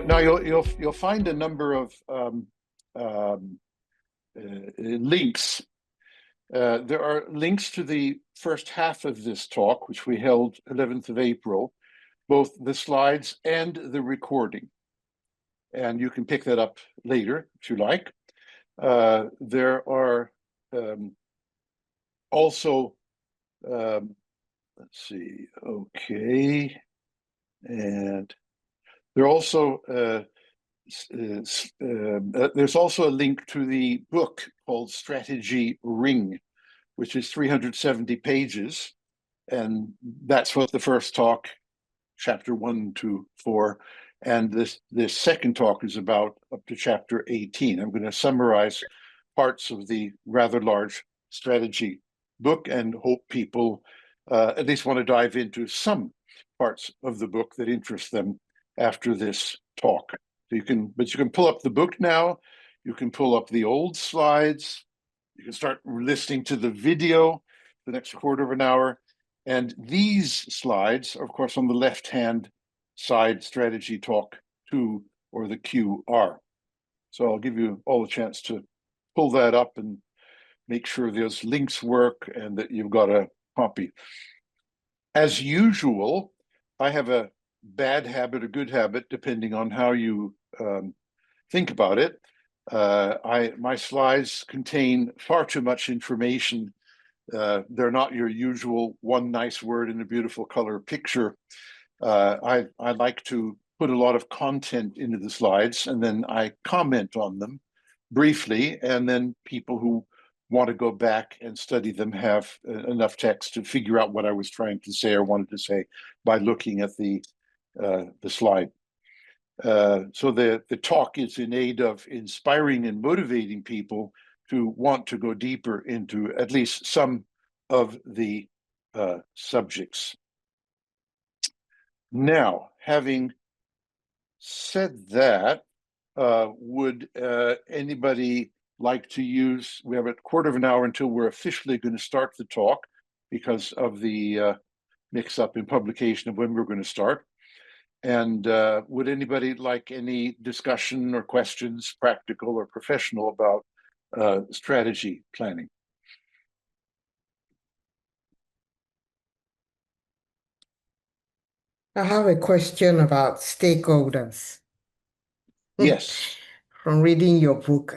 now you'll find a number of um, links. There are links to the first half of this talk, which we held 11th of April, both the slides and the recording. And you can pick that up later if you like. There are also, let's see, okay. And there are also, there's also a link to the book called StrategyRing, which is 370 pages. And that's what the first talk, chapter 1 to 4, and this second talk is about up to chapter 18. I'm going to summarize parts of the rather large strategy book and hope people at least want to dive into some parts of the book that interest them after this talk. So you can pull up the book now. You can pull up the old slides. You can start listening to the video the next quarter of an hour. And these slides are, of course, on the left-hand side, strategy talk 2 or the QR. So I'll give you all a chance to pull that up and make sure those links work and that you've got a copy. As usual, I have a bad habit, a good habit, depending on how you think about it. My slides contain far too much information. They're not your usual one nice word in a beautiful color picture. I like to put a lot of content into the slides, and then I comment on them briefly, and then people who want to go back and study them have enough text to figure out what I was trying to say or wanted to say by looking at the slide. So the talk is in aid of inspiring and motivating people to want to go deeper into at least some of the subjects. Now, having said that, would anybody like to use, we have a quarter of an hour until we're officially going to start the talk because of the mix-up in publication of when we're going to start. And would anybody like any discussion or questions, practical or professional, about strategy planning? I have a question about stakeholders. Yes. From reading your book,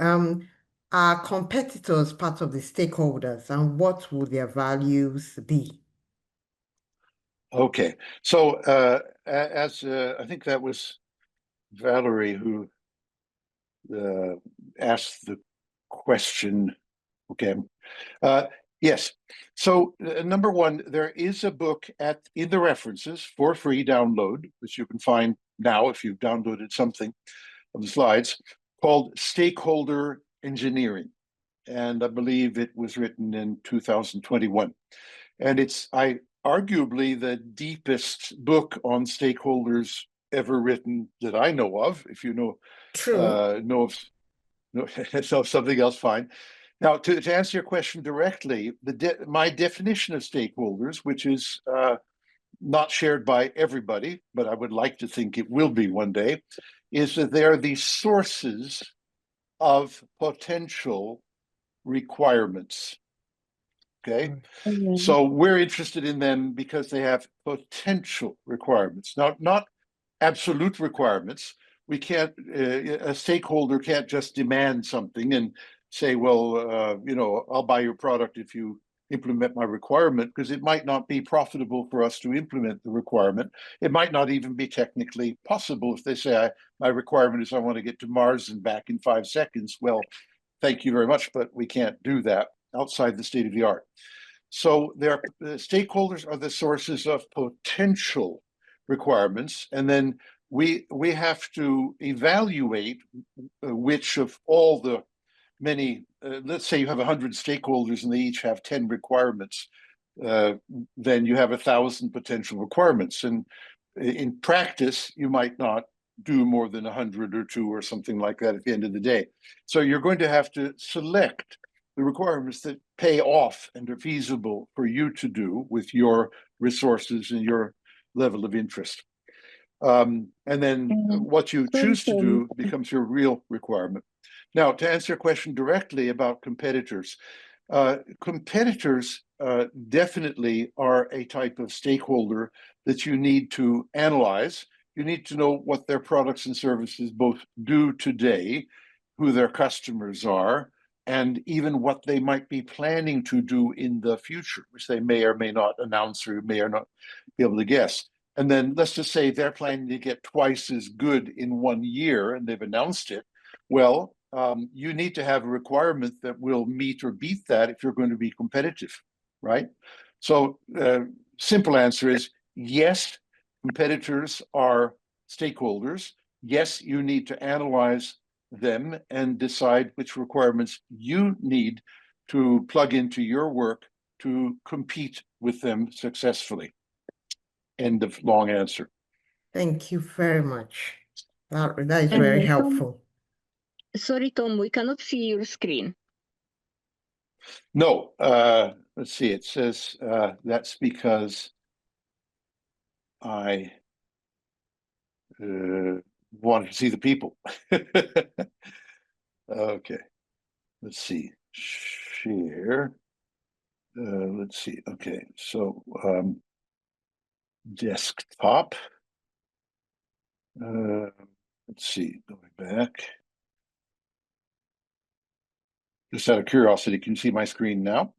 are competitors part of the stakeholders, and what would their values be? Okay. So as I think that was Valerie who asked the question. Okay. Yes. So number one, there is a book in the references for free download, which you can find now if you've downloaded something of the slides, called Stakeholder Engineering. And I believe it was written in 2021. And it's arguably the deepest book on stakeholders ever written that I know of. If you know of something else, fine. Now, to answer your question directly, my definition of stakeholders, which is not shared by everybody, but I would like to think it will be one day, is that they are the sources of potential requirements. Okay, so we're interested in them because they have potential requirements, not absolute requirements. We can't, a stakeholder can't just demand something and say, well, I'll buy your product if you implement my requirement, because it might not be profitable for us to implement the requirement. It might not even be technically possible if they say, my requirement is I want to get to Mars and back in 5 seconds. Well, thank you very much, but we can't do that outside the state of the art. So the stakeholders are the sources of potential requirements, and then we have to evaluate which of all the many, let's say you have 100 stakeholders and they each have 10 requirements, then you have 1,000 potential requirements. And in practice, you might not do more than 100 or 2 or something like that at the end of the day. So you're going to have to select the requirements that pay off and are feasible for you to do with your resources and your level of interest. And then what you Sorry, choose to Tom. do becomes your real requirement. Now, to answer your question directly about competitors, competitors definitely are a type of stakeholder that you need to analyze. You need to know what their products and services both do today, who their customers are, and even what they might be planning to do in the future, which they may or may not announce or may or not be able to guess. And then let's just say they're planning to get twice as good in 1 year and they've announced it. Well, you need to have a requirement that will meet or beat that if you're going to be competitive, right? So simple answer is yes, competitors are stakeholders. Yes, you need to analyze them and decide which requirements you need to plug into your work to compete with them successfully. End of long answer. Thank you very much. That is very Tom, helpful. sorry, Tom, we cannot see your screen. No, let's see. It says that's because I wanted to see the people. Okay, let's see. Share. Let's see. Okay, so desktop. Let's see. Going back. Just out of curiosity, can you see my screen now?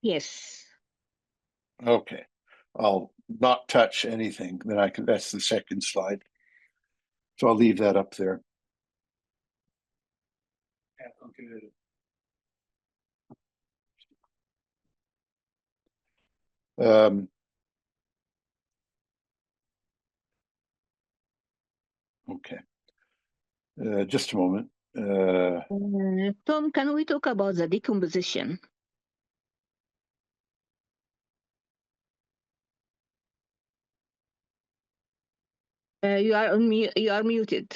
Yes. Okay, I'll not touch anything. Then I can. That's the second slide. So I'll leave that up there. Okay. Okay. Just a moment. Tom, can we talk about the decomposition? You are muted.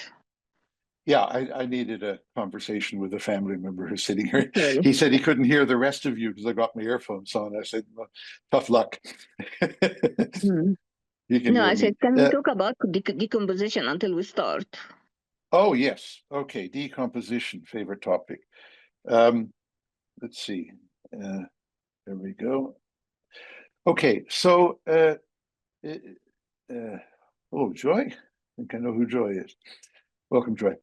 Yeah, I needed a conversation with a family member who's sitting here. Sorry. He said he couldn't hear the rest of you because I got my earphones on. I said, well, tough luck. You can No, hear I me. said, can we talk about decomposition until we start? Oh, yes. Okay, decomposition, favorite topic. Let's see. There we go. Okay, so, oh, Joy. I think I know who Joy is. Welcome, Joy.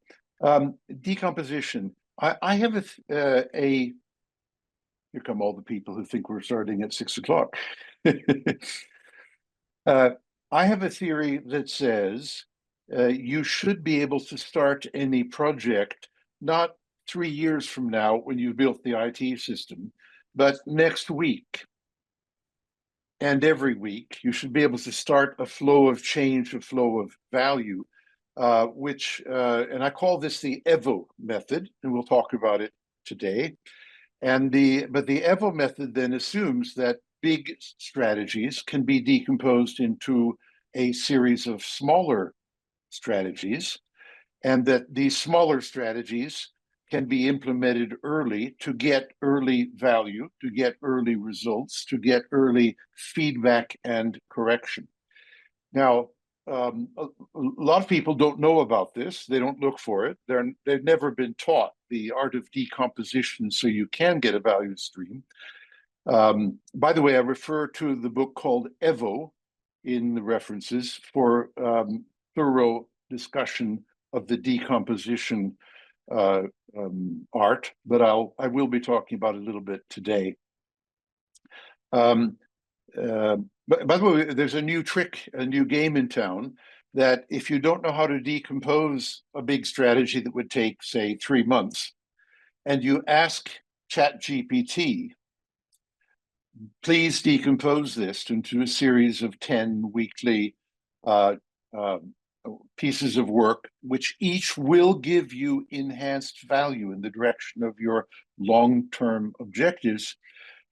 Decomposition. I have a here come all the people who think we're starting at 6 o'clock. I have a theory that says you should be able to start any project not 3 years from now when you've built the IT system, but next week. And every week, you should be able to start a flow of change, a flow of value, and I call this the EVO method, and we'll talk about it today. But the EVO method then assumes that big strategies can be decomposed into a series of smaller strategies, and that these smaller strategies can be implemented early to get early value, to get early results, to get early feedback and correction. Now, a lot of people don't know about this. They don't look for it. They've never been taught the art of decomposition so you can get a value stream. By the way, I refer to the book called EVO in the references for thorough discussion of the decomposition art, but I will be talking about it a little bit today. But by the way, there's a new trick, a new game in town, that if you don't know how to decompose a big strategy that would take, say, 3 months, and you ask ChatGPT, please decompose this into a series of 10 weekly pieces of work, which each will give you enhanced value in the direction of your long-term objectives.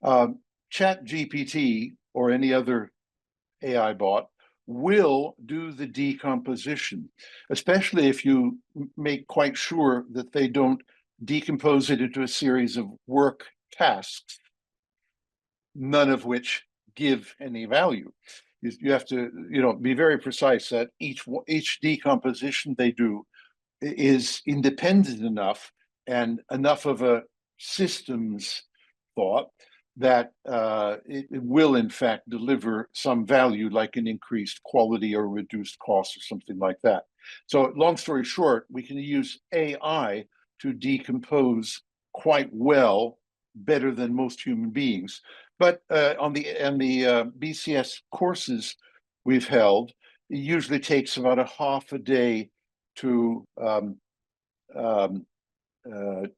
ChatGPT or any other AI bot will do the decomposition, especially if you make quite sure that they don't decompose it into a series of work tasks, none of which give any value. You have to, be very precise that each decomposition they do is independent enough and enough of a systems thought that it will in fact deliver some value, like an increased quality or reduced cost or something like that. So long story short, we can use AI to decompose quite well, better than most human beings. But on the BCS courses we've held, it usually takes about a half a day to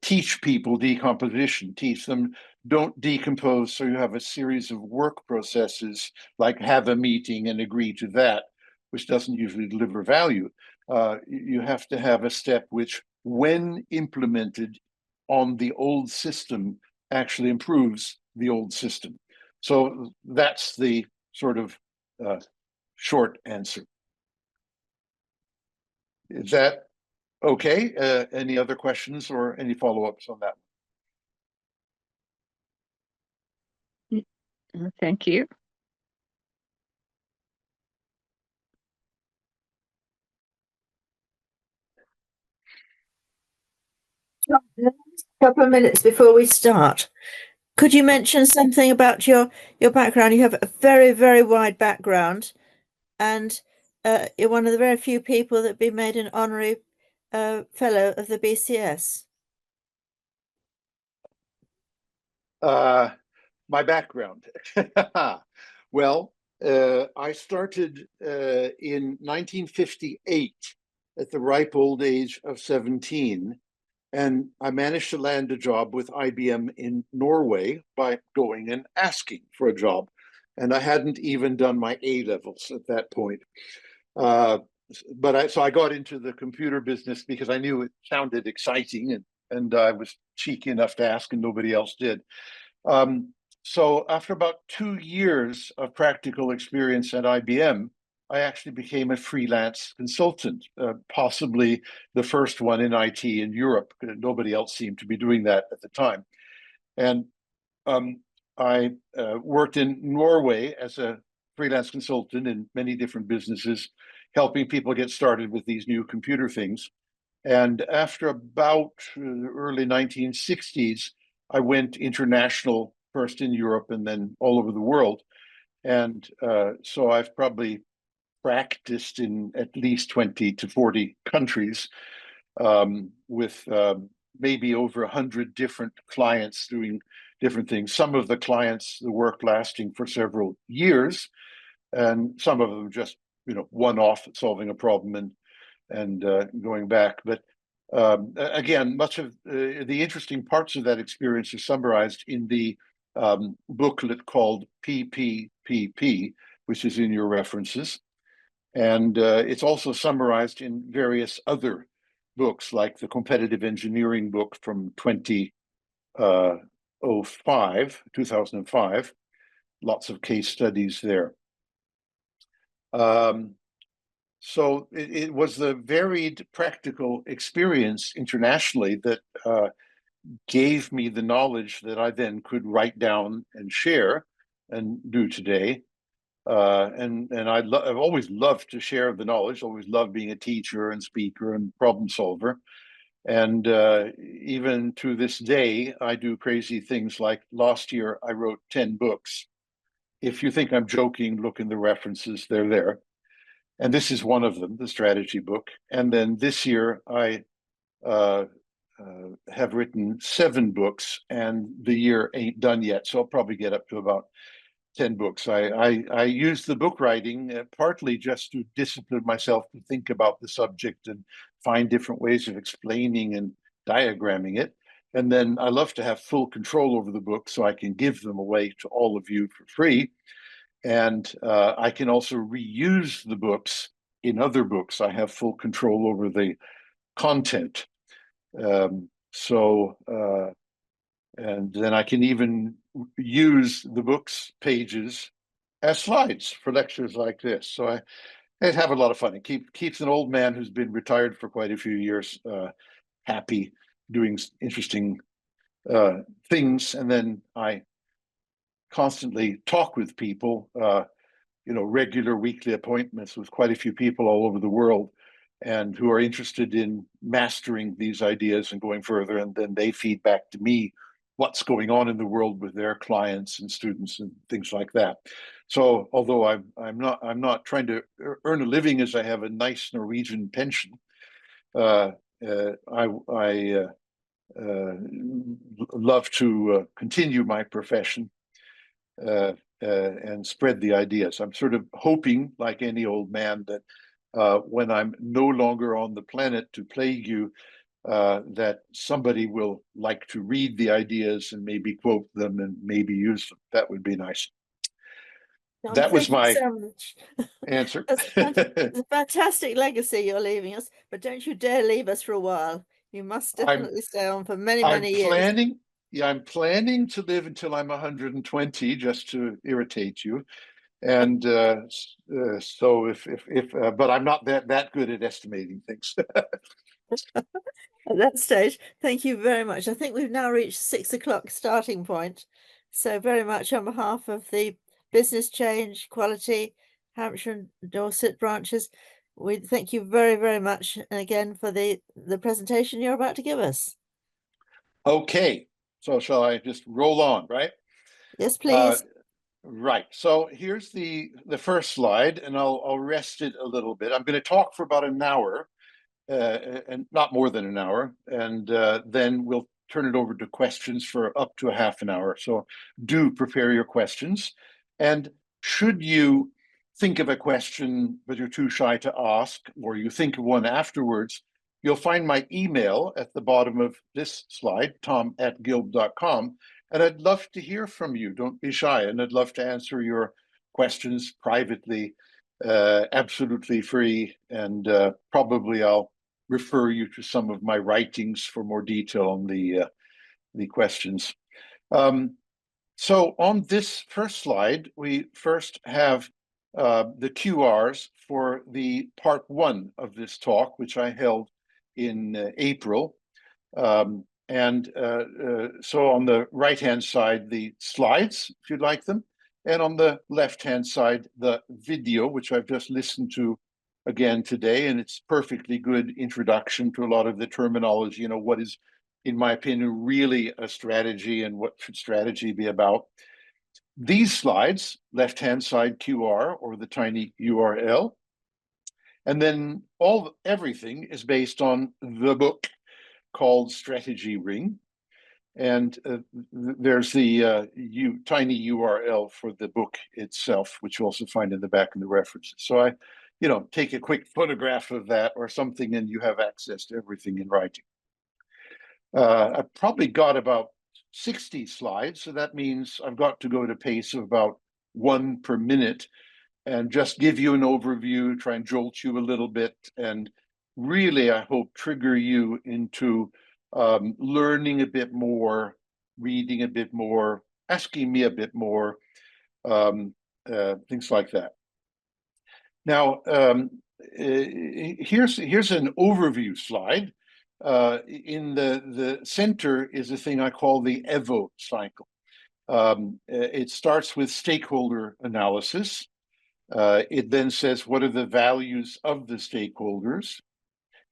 teach people decomposition, teach them don't decompose, so you have a series of work processes, like have a meeting and agree to that, which doesn't usually deliver value. You have to have a step which, when implemented on the old system, actually improves the old system. So that's the sort of short answer. Is that okay? Any other questions or any follow-ups on that? Thank you. Couple of minutes before we start, could you mention something about your background? You have a very, very wide background, and you're one of the very few people that have been made an honorary fellow of the BCS. My background. Well, I started in 1958 at the ripe old age of 17, and I managed to land a job with IBM in Norway by going and asking for a job. And I hadn't even done my A levels at that point. So I got into the computer business because I knew it sounded exciting, and I was cheeky enough to ask, and nobody else did. So after about 2 years of practical experience at IBM, I actually became a freelance consultant, possibly the first one in IT in Europe. Nobody else seemed to be doing that at the time. And I worked in Norway as a freelance consultant in many different businesses, helping people get started with these new computer things. And after about early 1960s, I went international, first in Europe and then all over the world. And so I've probably practiced in at least 20 to 40 countries, with maybe over 100 different clients doing different things. Some of the clients, the work lasting for several years, and some of them just, one-off, solving a problem and going back. But again, much of the interesting parts of that experience are summarized in the booklet called PPPP, which is in your references. And it's also summarized in various other books, like the competitive engineering book from 2005, lots of case studies there. So it was the varied practical experience internationally that gave me the knowledge that I then could write down and share and do today. And I've always loved to share the knowledge, always loved being a teacher and speaker and problem solver. And even to this day, I do crazy things like last year, I wrote 10 books. If you think I'm joking, look in the references, they're there. And this is one of them, the strategy book. And then this year, I have written 7 books, and the year ain't done yet. So I'll probably get up to about 10 books. I use the book writing partly just to discipline myself to think about the subject and find different ways of explaining and diagramming it. And then I love to have full control over the book so I can give them away to all of you for free. And I can also reuse the books in other books. I have full control over the content. And then I can even use the book's pages as slides for lectures like this. So I have a lot of fun. It keeps an old man who's been retired for quite a few years happy, doing interesting things. And then I constantly talk with people regular weekly appointments with quite a few people all over the world, and who are interested in mastering these ideas and going further, and then they feed back to me what's going on in the world with their clients and students and things like that. So although I'm not trying to earn a living, as I have a nice Norwegian pension, I love to continue my profession and spread the ideas. I'm sort of hoping, like any old man, that when I'm no longer on the planet to plague you, that somebody will like to read the ideas and maybe quote them and maybe use them. That would be nice. John, That was thank you my so much. answer. It's a fantastic legacy you're leaving us, but don't you dare leave us for a while. You must definitely stay on for many, many years. I'm planning to live until I'm 120, just to irritate you. And so but I'm not that good at estimating things. At that stage, thank you very much. I think we've now reached 6 o'clock starting point. So very much on behalf of the Business Change, Quality, Hampshire and Dorset branches, we thank you very, very much again for the presentation you're about to give us. Okay, so shall I just roll on, right? Yes, please. Right. So here's the first slide, and I'll rest it a little bit. I'm going to talk for about an hour, and not more than an hour, and then we'll turn it over to questions for up to a half an hour. So do prepare your questions. And should you think of a question but you're too shy to ask, or you think of one afterwards, you'll find my email at the bottom of this slide, tom@gilb.com. And I'd love to hear from you. Don't be shy. And I'd love to answer your questions privately, absolutely free. And probably I'll refer you to some of my writings for more detail on the questions. So on this first slide, we first have the QRs for the part 1 of this talk, which I held in April. So on the right-hand side, the slides, if you'd like them, and on the left-hand side, the video, which I've just listened to again today, and it's perfectly good introduction to a lot of the terminology, what is, in my opinion, really a strategy and what should strategy be about. These slides, left-hand side QR or the tiny URL, and then everything is based on the book called StrategyRing, and there's the tiny URL for the book itself, which you also find in the back in the references. So I, take a quick photograph of that or something, and you have access to everything in writing. I've probably got about 60 slides, so that means I've got to go at a pace of about 1 per minute and just give you an overview, try and jolt you a little bit, and really, I hope, trigger you into learning a bit more, reading a bit more, asking me a bit more, things like that. Now, here's an overview slide. In the center is a thing I call the EVO cycle. It starts with stakeholder analysis. It then says, what are the values of the stakeholders?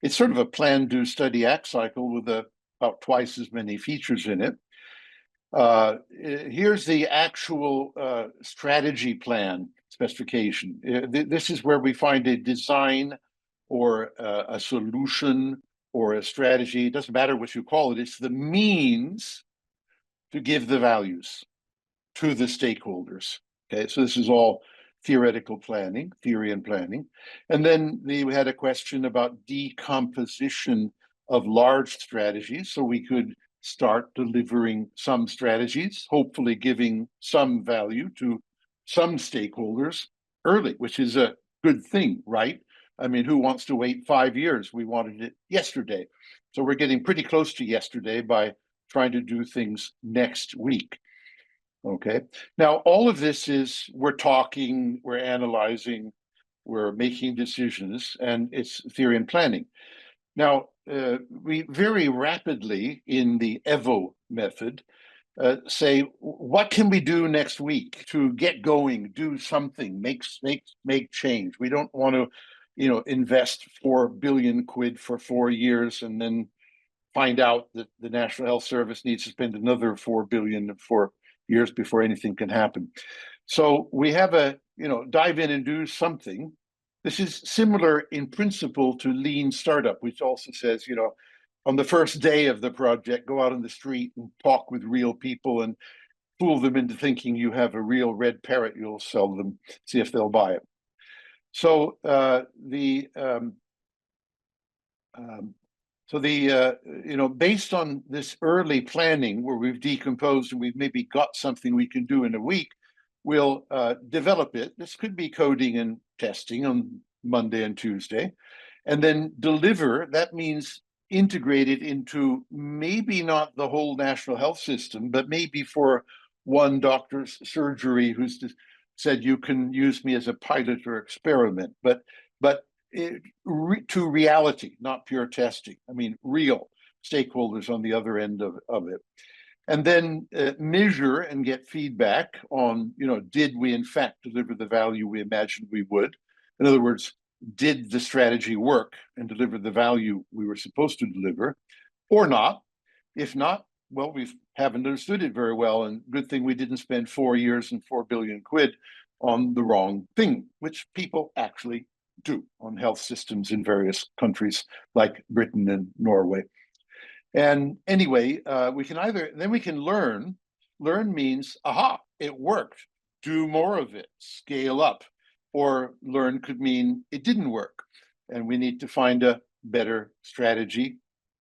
It's sort of a plan, do, study, act cycle with about twice as many features in it. Here's the actual strategy plan specification. This is where we find a design or a solution or a strategy. It doesn't matter what you call it. It's the means to give the values to the stakeholders. Okay, so this is all theoretical planning, theory and planning. And then we had a question about decomposition of large strategies. So we could start delivering some strategies, hopefully giving some value to some stakeholders early, which is a good thing, right? I mean, who wants to wait 5 years? We wanted it yesterday. So we're getting pretty close to yesterday by trying to do things next week. Okay. Now, all of this is, we're talking, we're analyzing, we're making decisions, and it's theory and planning. Now, we very rapidly, in the EVO method, say, what can we do next week to get going, do something, make change. We don't want to, invest 4 billion quid for 4 years and then find out that the National Health Service needs to spend another 4 billion in 4 years before anything can happen. So we have dive in and do something. This is similar in principle to lean startup, which also says, on the first day of the project, go out on the street and talk with real people and fool them into thinking you have a real red parrot you'll sell them, see if they'll buy it. So based on this early planning where we've decomposed and we've maybe got something we can do in a week, we'll develop it. This could be coding and testing on Monday and Tuesday, and then deliver. That means integrate it into maybe not the whole national health system, but maybe for one doctor's surgery who's said you can use me as a pilot or experiment, but to reality, not pure testing. I mean, real stakeholders on the other end of it. And then measure and get feedback on, did we in fact deliver the value we imagined we would? In other words, did the strategy work and deliver the value we were supposed to deliver or not? If not, well, we haven't understood it very well, and good thing we didn't spend 4 years and 4 billion quid on the wrong thing, which people actually do on health systems in various countries like Britain and Norway. And anyway, we can learn. Learn means, aha, it worked. Do more of it, scale up. Or learn could mean it didn't work, and we need to find a better strategy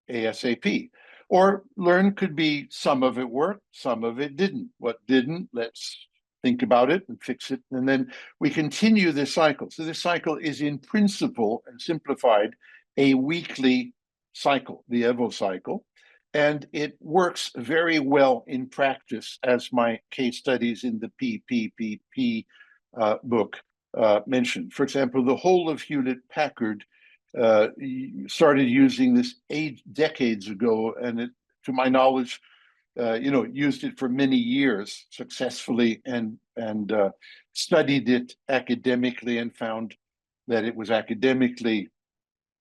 ASAP. Or learn could be some of it worked, some of it didn't. What didn't, let's think about it and fix it. And then we continue this cycle. So this cycle is in principle and simplified a weekly cycle, the EVO cycle. And it works very well in practice, as my case studies in the PPPP book mentioned. For example, the whole of Hewlett-Packard started using this 8 decades ago, and it, to my knowledge, used it for many years successfully, and studied it academically and found that it was academically,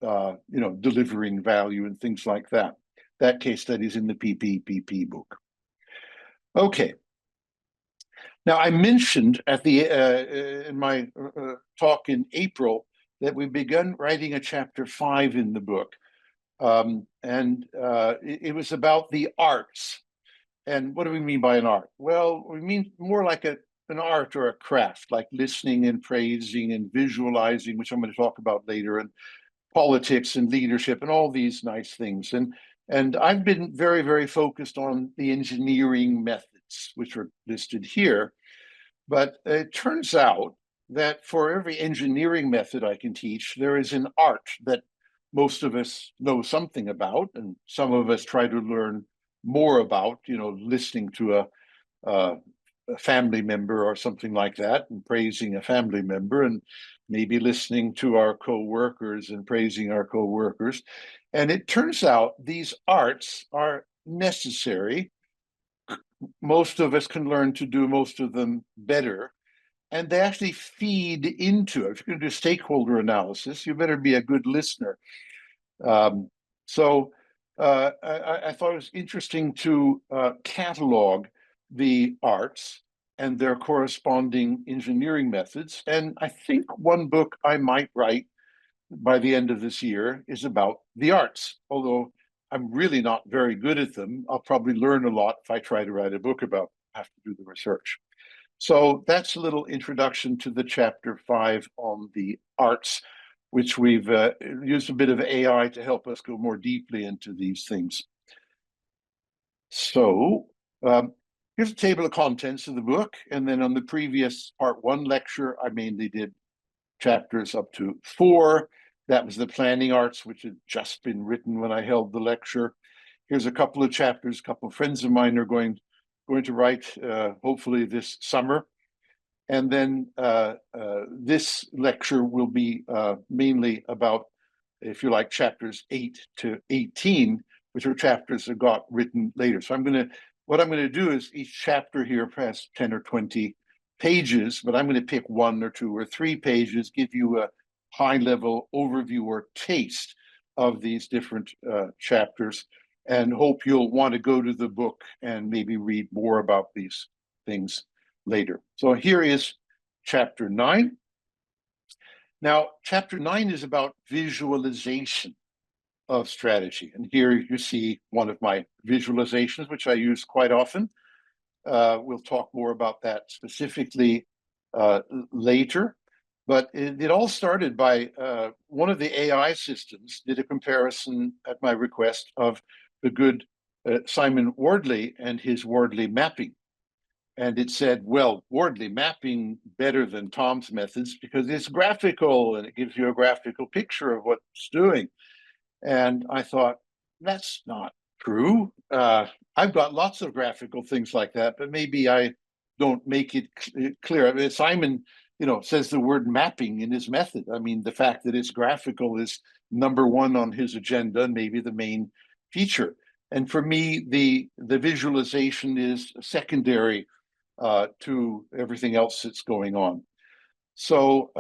delivering value and things like that. That case study is in the PPPP book. Okay. Now, I mentioned at the in my talk in April that we've begun writing a chapter 5 in the book, and it was about the arts. And what do we mean by an art? Well, we mean more like an art or a craft, like listening and praising and visualizing, which I'm going to talk about later, and politics and leadership and all these nice things. And I've been very, very focused on the engineering methods, which are listed here. But it turns out that for every engineering method I can teach, there is an art that most of us know something about, and some of us try to learn more about, listening to a family member or something like that and praising a family member, and maybe listening to our co-workers and praising our co-workers. And it turns out these arts are necessary. Most of us can learn to do most of them better, and they actually feed into it. If you're going to do stakeholder analysis, you better be a good listener. So I thought it was interesting to catalog the arts and their corresponding engineering methods. And I think one book I might write by the end of this year is about the arts, although I'm really not very good at them. I'll probably learn a lot if I try to write a book about it. I have to do the research. So that's a little introduction to the chapter 5 on the arts, which we've used a bit of AI to help us go more deeply into these things. So here's a table of contents of the book. And then on the previous part 1 lecture, I mainly did chapters up to 4. That was the planning arts, which had just been written when I held the lecture. Here's a couple of chapters. A couple of friends of mine are going to write, hopefully this summer. And then this lecture will be mainly about, if you like, chapters 8 to 18, which are chapters that got written later. So I'm going to what I'm going to do is each chapter here has 10 or 20 pages, but I'm going to pick 1 or 2 or 3 pages, give you a high-level overview or taste of these different chapters, and hope you'll want to go to the book and maybe read more about these things later. So here is chapter 9. Now, chapter 9 is about visualization of strategy. And here you see one of my visualizations, which I use quite often. We'll talk more about that specifically later. But it all started by one of the AI systems did a comparison at my request of the good Simon Wardley and his Wardley mapping. And it said, well, Wardley mapping better than Tom's methods because it's graphical and it gives you a graphical picture of what it's doing. And I thought, that's not true. I've got lots of graphical things like that, but maybe I don't make it clear. I mean, Simon, says the word mapping in his method. I mean, the fact that it's graphical is number 1 on his agenda and maybe the main feature. And for me, the visualization is secondary to everything else that's going on. So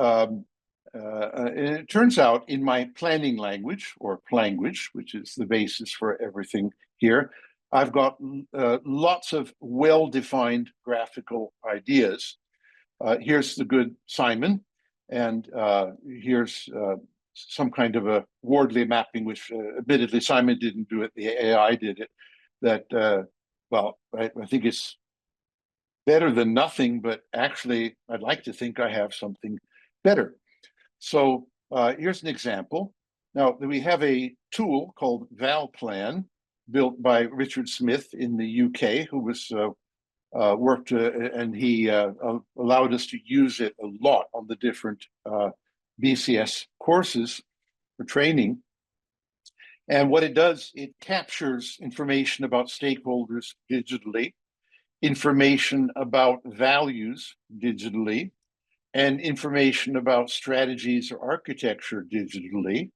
it turns out in my planning language, or planguage, which is the basis for everything here, I've got lots of well-defined graphical ideas. Here's the good Simon, and here's some kind of a Wardley mapping, which admittedly Simon didn't do it, the AI did it, that, well, I think it's better than nothing, but actually I'd like to think I have something better. So here's an example. Now, we have a tool called ValPlan, built by Richard Smith in the UK, who was worked, and he allowed us to use it a lot on the different BCS courses for training. And what it does, it captures information about stakeholders digitally, information about values digitally, and information about strategies or architecture digitally.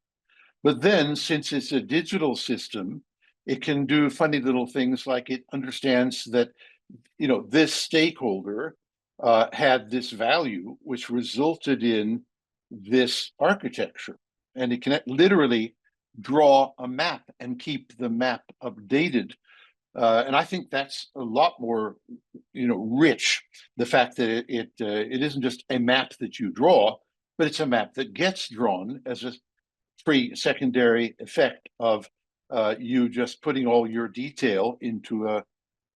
But then, since it's a digital system, it can do funny little things like it understands that, this stakeholder had this value, which resulted in this architecture. And it can literally draw a map and keep the map updated. And I think that's a lot more, rich. The fact that it isn't just a map that you draw, but it's a map that gets drawn as a free secondary effect of you just putting all your detail into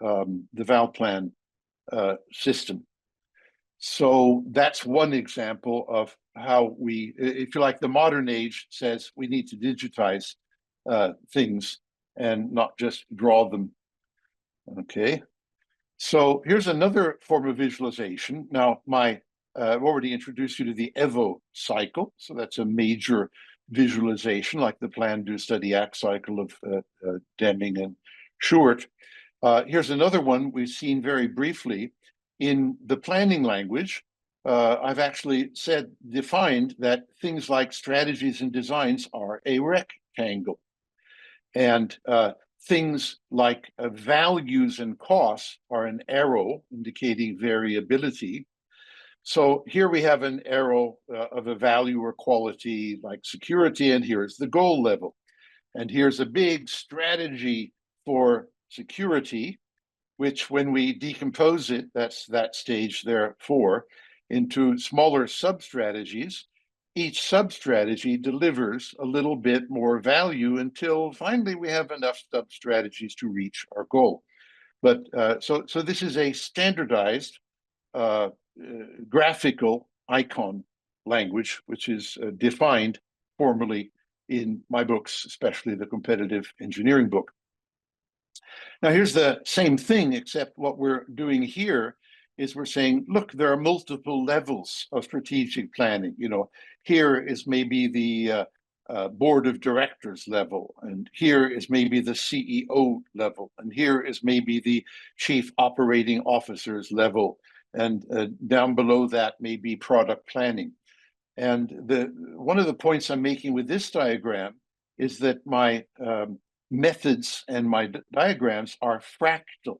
the ValPlan system. So that's one example of how we, if you like, the modern age says we need to digitize things and not just draw them. Okay, so here's another form of visualization. Now, I've already introduced you to the EVO cycle. So that's a major visualization, like the plan, do, study, act cycle of Deming and Short. Here's another one we've seen very briefly. In the planning language, I've actually defined that things like strategies and designs are a rectangle. And things like values and costs are an arrow indicating variability. So here we have an arrow of a value or quality like security, and here's the goal level. And here's a big strategy for security, which when we decompose it, that's that stage there 4, into smaller sub-strategies, each sub-strategy delivers a little bit more value until finally we have enough sub-strategies to reach our goal. But so this is a standardized graphical icon language, which is defined formally in my books, especially the competitive engineering book. Now, here's the same thing, except what we're doing here is we're saying, look, there are multiple levels of strategic planning. Here is maybe the board of directors level, and here is maybe the CEO level, and here is maybe the chief operating officers level, and down below that may be product planning. And one of the points I'm making with this diagram is that my methods and my diagrams are fractal.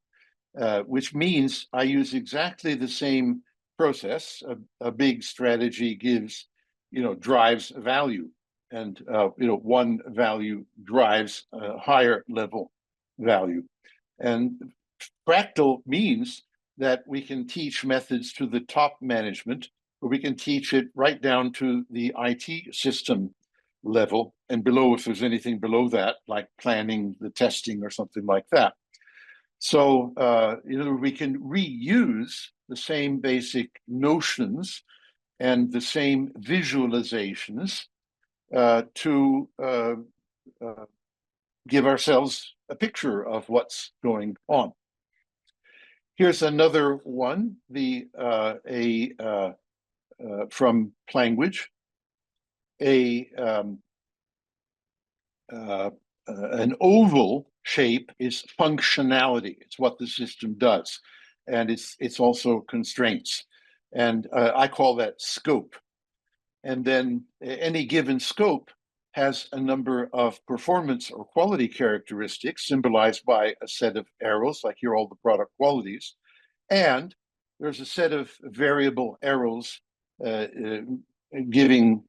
which means I use exactly the same process. A big strategy gives, drives value, and one value drives a higher level value. And fractal means that we can teach methods to the top management, or we can teach it right down to the IT system level and below, if there's anything below that, like planning, the testing, or something like that. So, we can reuse the same basic notions and the same visualizations to give ourselves a picture of what's going on. Here's another one, from language, an oval shape is functionality. It's what the system does, and it's also constraints, and I call that scope. And then any given scope has a number of performance or quality characteristics symbolized by a set of arrows, like here are all the product qualities, and there's a set of variable arrows giving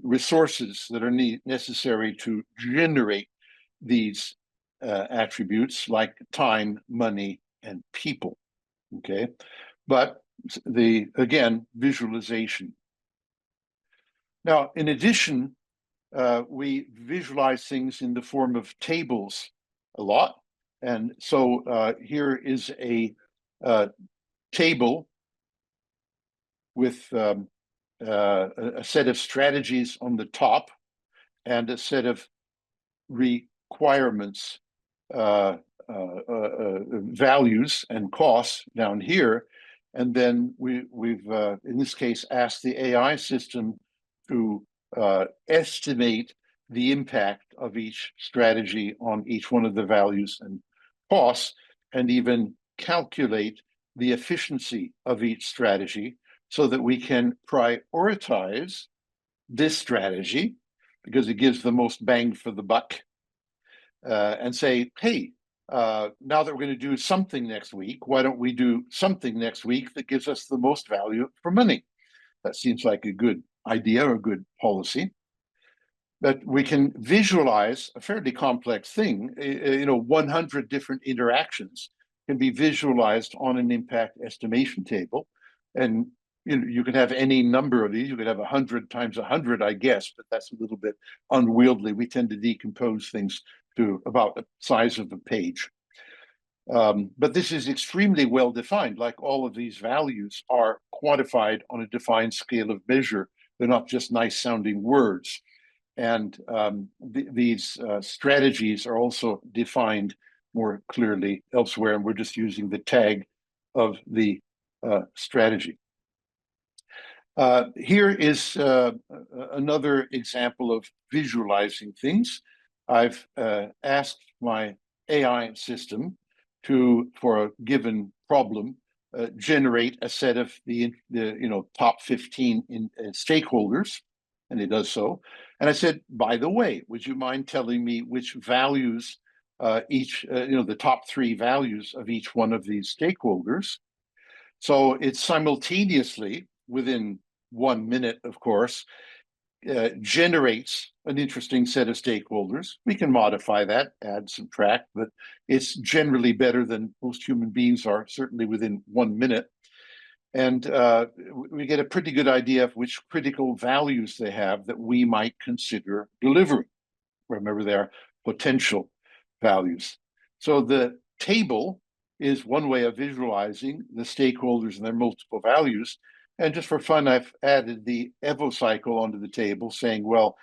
resources that are necessary to generate these attributes, like time, money, and people. Okay, but again, visualization. Now, in addition, we visualize things in the form of tables a lot, and so here is a table with a set of strategies on the top and a set of requirements, values and costs down here. And then we've in this case, asked the AI system to estimate the impact of each strategy on each one of the values and costs, and even calculate the efficiency of each strategy so that we can prioritize this strategy because it gives the most bang for the buck, and say, hey, now that we're going to do something next week, why don't we do something next week that gives us the most value for money? That seems like a good idea or a good policy. But we can visualize a fairly complex thing. 100 different interactions can be visualized on an impact estimation table. And you can have any number of these. You could have 100 times 100, I guess, but that's a little bit unwieldy. We tend to decompose things to about the size of a page. But this is extremely well defined. Like all of these values are quantified on a defined scale of measure. They're not just nice sounding words. And these strategies are also defined more clearly elsewhere, and we're just using the tag of the strategy. Here is another example of visualizing things. I've asked my AI system to, for a given problem, generate a set of the top 15 stakeholders, and it does so. And I said, by the way, would you mind telling me which values the top 3 values of each one of these stakeholders? So it simultaneously, within 1 minute, of course, generates an interesting set of stakeholders. We can modify that, add, subtract, but it's generally better than most human beings are, certainly within 1 minute. And we get a pretty good idea of which critical values they have that we might consider delivering. Remember, they're potential values. So the table is one way of visualizing the stakeholders and their multiple values. And just for fun, I've added the EVO cycle onto the table, saying, well,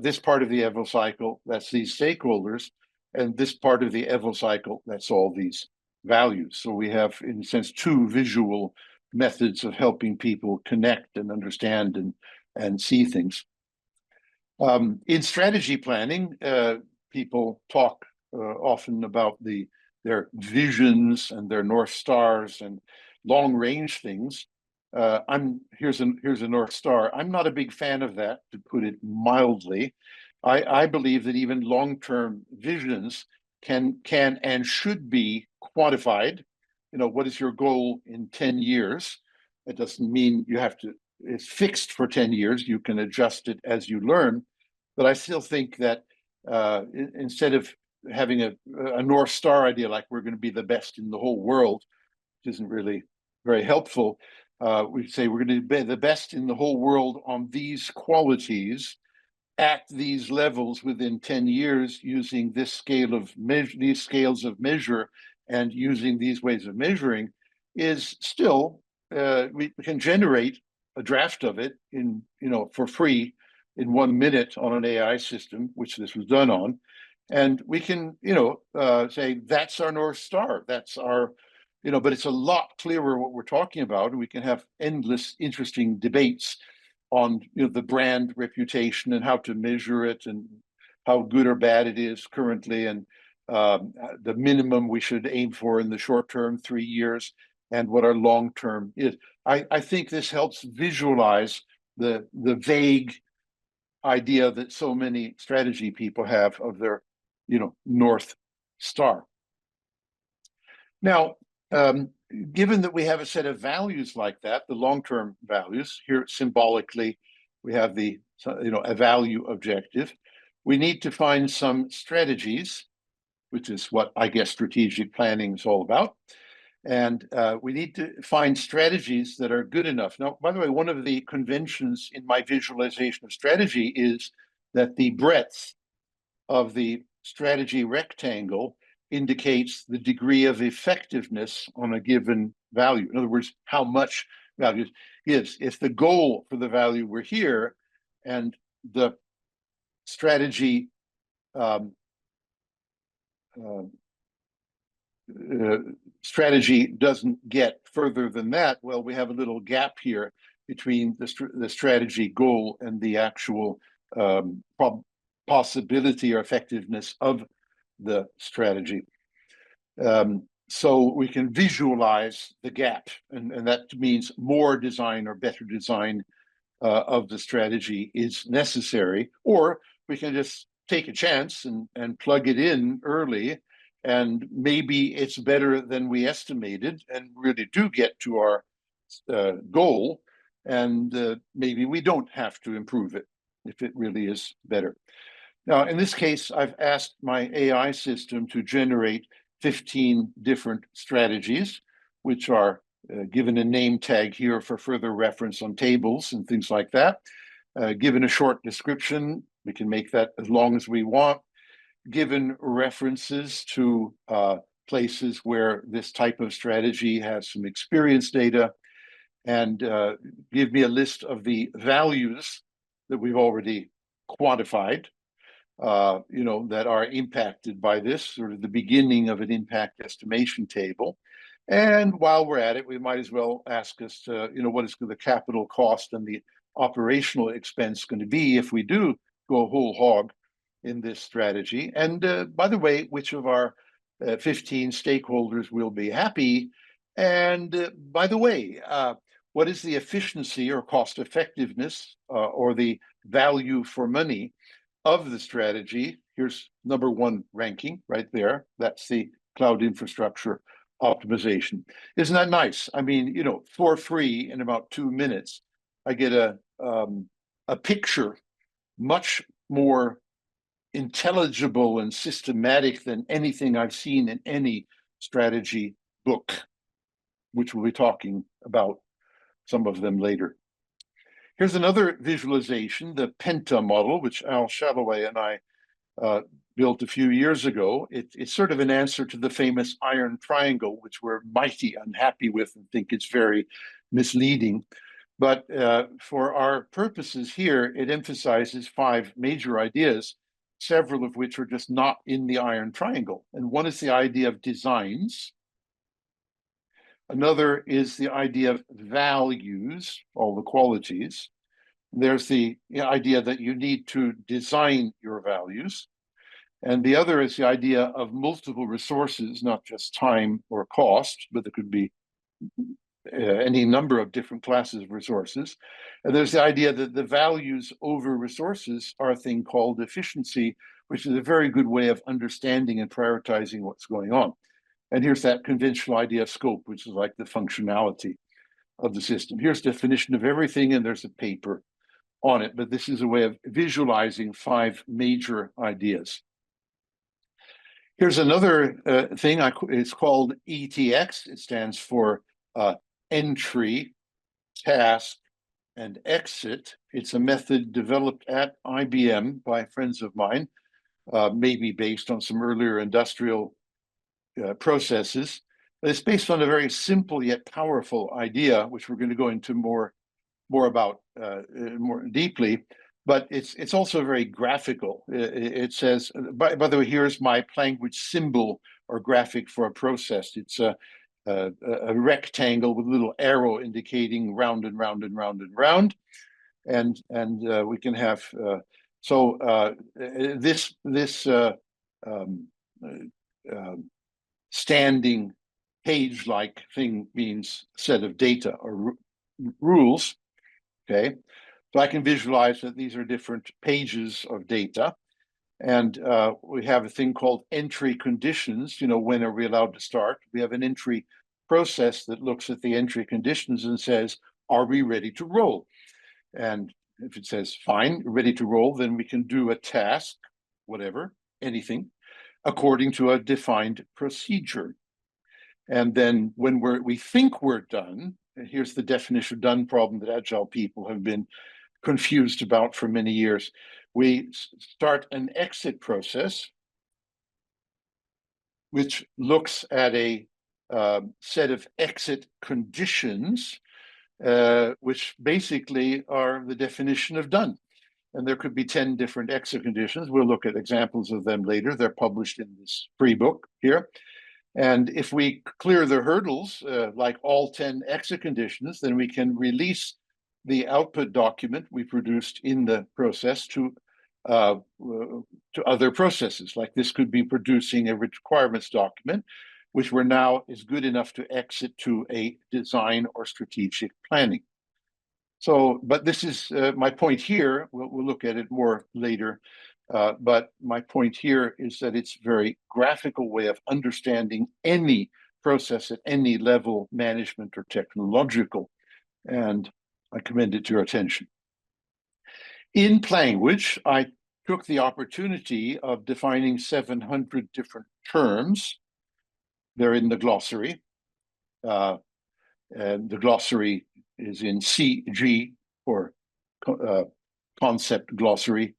this part of the EVO cycle, that's these stakeholders, and this part of the EVO cycle, that's all these values. So we have, in a sense, 2 visual methods of helping people connect and understand and see things. In strategy planning, people talk often about their visions and their North Stars and long-range things. Here's a North Star. I'm not a big fan of that, to put it mildly. I believe that even long-term visions can and should be quantified what is your goal in 10 years? It doesn't mean you have to, it's fixed for 10 years. You can adjust it as you learn. But I still think that instead of having a North Star idea, like we're going to be the best in the whole world, which isn't really very helpful, we say we're going to be the best in the whole world on these qualities at these levels within 10 years using this scale of measure, these scales of measure, and using these ways of measuring is still, we can generate a draft of it in, for free in 1 minute on an AI system, which this was done on. And we can, say that's our North Star. That's our, but it's a lot clearer what we're talking about. And we can have endless interesting debates on the brand reputation and how to measure it and how good or bad it is currently, and the minimum we should aim for in the short term, 3 years, and what our long term is. I think this helps visualize the vague idea that so many strategy people have of their North Star. Now, given that we have a set of values like that, the long-term values, here symbolically, we have the, a value objective. We need to find some strategies, which is what I guess strategic planning is all about. And we need to find strategies that are good enough. Now, by the way, one of the conventions in my visualization of strategy is that the breadth of the strategy rectangle indicates the degree of effectiveness on a given value. In other words, how much value gives. If the goal for the value were here and the strategy strategy doesn't get further than that, well, we have a little gap here between the strategy goal and the actual possibility or effectiveness of the strategy. So we can visualize the gap, and that means more design or better design of the strategy is necessary, or we can just take a chance and plug it in early, and maybe it's better than we estimated and really do get to our goal, and maybe we don't have to improve it if it really is better. Now, in this case, I've asked my AI system to generate 15 different strategies, which are given a name tag here for further reference on tables and things like that. Given a short description, we can make that as long as we want. Given references to places where this type of strategy has some experience data, and give me a list of the values that we've already quantified, that are impacted by this, sort of the beginning of an impact estimation table. And while we're at it, we might as well ask us to, what is the capital cost and the operational expense going to be if we do go whole hog in this strategy. And by the way, which of our 15 stakeholders will be happy? And by the way, what is the efficiency or cost effectiveness or the value for money of the strategy? Here's number one ranking right there. That's the cloud infrastructure optimization. Isn't that nice? I mean, for free in about 2 minutes, I get a picture much more intelligible and systematic than anything I've seen in any strategy book, which we'll be talking about some of them later. Here's another visualization, the Penta model, which Al Shalloway and I built a few years ago. It's sort of an answer to the famous iron triangle, which we're mighty unhappy with and think it's very misleading. But for our purposes here, it emphasizes 5 major ideas, several of which are just not in the iron triangle. And one is the idea of designs. Another is the idea of values, all the qualities. There's the idea that you need to design your values. And the other is the idea of multiple resources, not just time or cost, but there could be any number of different classes of resources. And there's the idea that the values over resources are a thing called efficiency, which is a very good way of understanding and prioritizing what's going on. And here's that conventional idea of scope, which is like the functionality of the system. Here's definition of everything, and there's a paper on it, but this is a way of visualizing 5 major ideas. Here's another thing, it's called ETX. It stands for entry, task, and exit. It's a method developed at IBM by friends of mine, maybe based on some earlier industrial processes. But it's based on a very simple yet powerful idea, which we're going to go into more about more deeply. But it's also very graphical. It says, by the way, here's my language symbol or graphic for a process. It's a rectangle with a little arrow indicating round and round and round and round. And we can have, this standing page-like thing means set of data or rules, okay? So I can visualize that these are different pages of data. And we have a thing called entry conditions. When are we allowed to start? We have an entry process that looks at the entry conditions and says, are we ready to roll? And if it says, fine, ready to roll, then we can do a task, whatever, anything, according to a defined procedure. And then when we think we're done, and here's the definition of done problem that Agile people have been confused about for many years. We start an exit process, which looks at a set of exit conditions, which basically are the definition of done. And there could be 10 different exit conditions. We'll look at examples of them later. They're published in this free book here. And if we clear the hurdles, like all 10 exit conditions, then we can release the output document we produced in the process to other processes. Like this could be producing a requirements document, which is good enough to exit to a design or strategic planning. So, but this is my point here. We'll look at it more later. But my point here is that it's a very graphical way of understanding any process at any level, management or technological. And I commend it to your attention. In language, I took the opportunity of defining 700 different terms. They're in the glossary. And the glossary is in CG, or concept glossary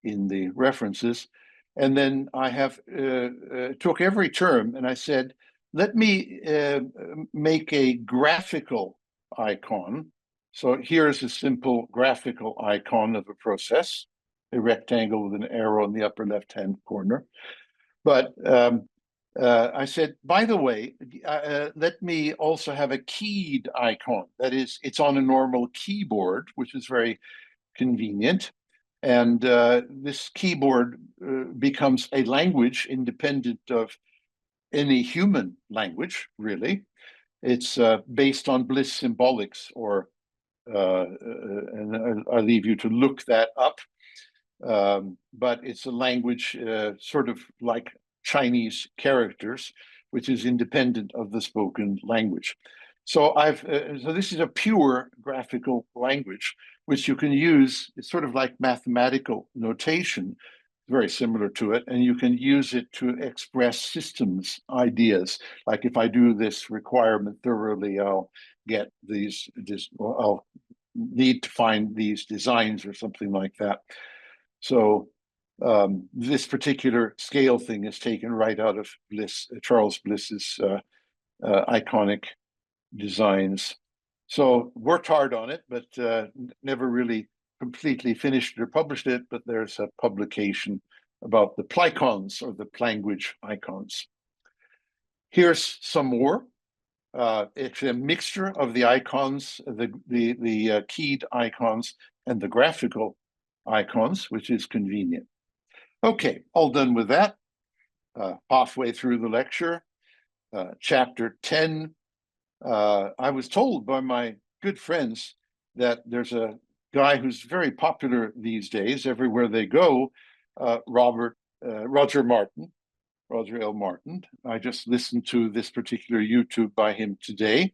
in the references. And then I have took every term and I said, let me make a graphical icon. So here's a simple graphical icon of a process, a rectangle with an arrow in the upper left-hand corner. But I said, by the way, let me also have a keyed icon. That is, it's on a normal keyboard, which is very convenient. And this keyboard becomes a language independent of any human language, really. It's based on Bliss symbolics, and I leave you to look that up. But it's a language sort of like Chinese characters, which is independent of the spoken language. So so this is a pure graphical language, which you can use. It's sort of like mathematical notation, very similar to it, and you can use it to express systems ideas. Like if I do this requirement thoroughly, I'll get I'll need to find these designs or something like that. So this particular scale thing is taken right out of Charles Bliss's iconic designs. So worked hard on it, but never really completely finished or published it, but there's a publication about the plicons, or the language icons. Here's some more. It's a mixture of the icons, the keyed icons and the graphical icons, which is convenient. Okay, all done with that. Halfway through the lecture, chapter 10. I was told by my good friends that there's a guy who's very popular these days, everywhere they go, Roger Martin, Roger L. Martin. I just listened to this particular YouTube by him today.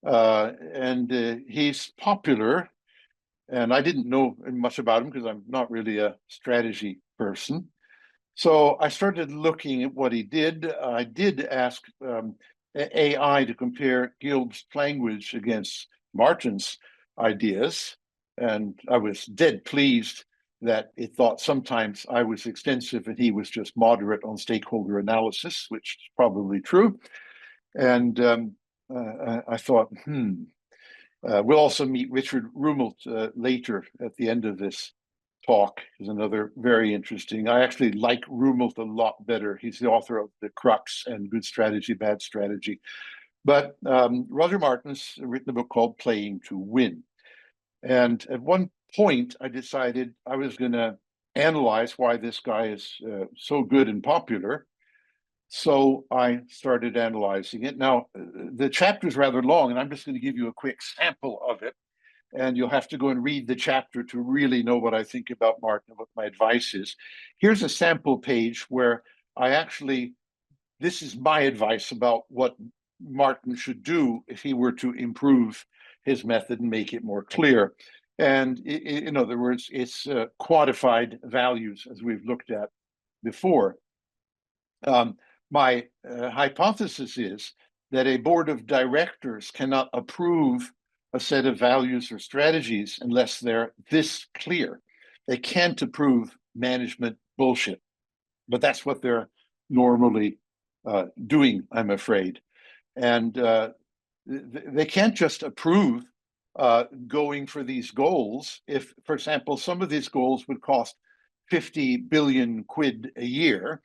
And he's popular. And I didn't know much about him because I'm not really a strategy person. So I started looking at what he did. I did ask AI to compare Gilb's language against Martin's ideas. And I was dead pleased that it thought sometimes I was extensive and he was just moderate on stakeholder analysis, which is probably true. And I thought, we'll also meet Richard Rumelt later at the end of this talk. Is another very interesting. I actually like Rumelt a lot better. He's the author of The Crux and Good Strategy, Bad Strategy. But Roger Martin's written a book called Playing to Win. And at one point, I decided I was going to analyze why this guy is so good and popular. So I started analyzing it. Now, the chapter is rather long, and I'm just going to give you a quick sample of it. And you'll have to go and read the chapter to really know what I think about Martin and what my advice is. Here's a sample page where this is my advice about what Martin should do if he were to improve his method and make it more clear. And in other words, it's quantified values, as we've looked at before. My hypothesis is that a board of directors cannot approve a set of values or strategies unless they're this clear. They can't approve management bullshit, but that's what they're normally doing, I'm afraid. And they can't just approve going for these goals if, for example, some of these goals would cost 50 billion quid a year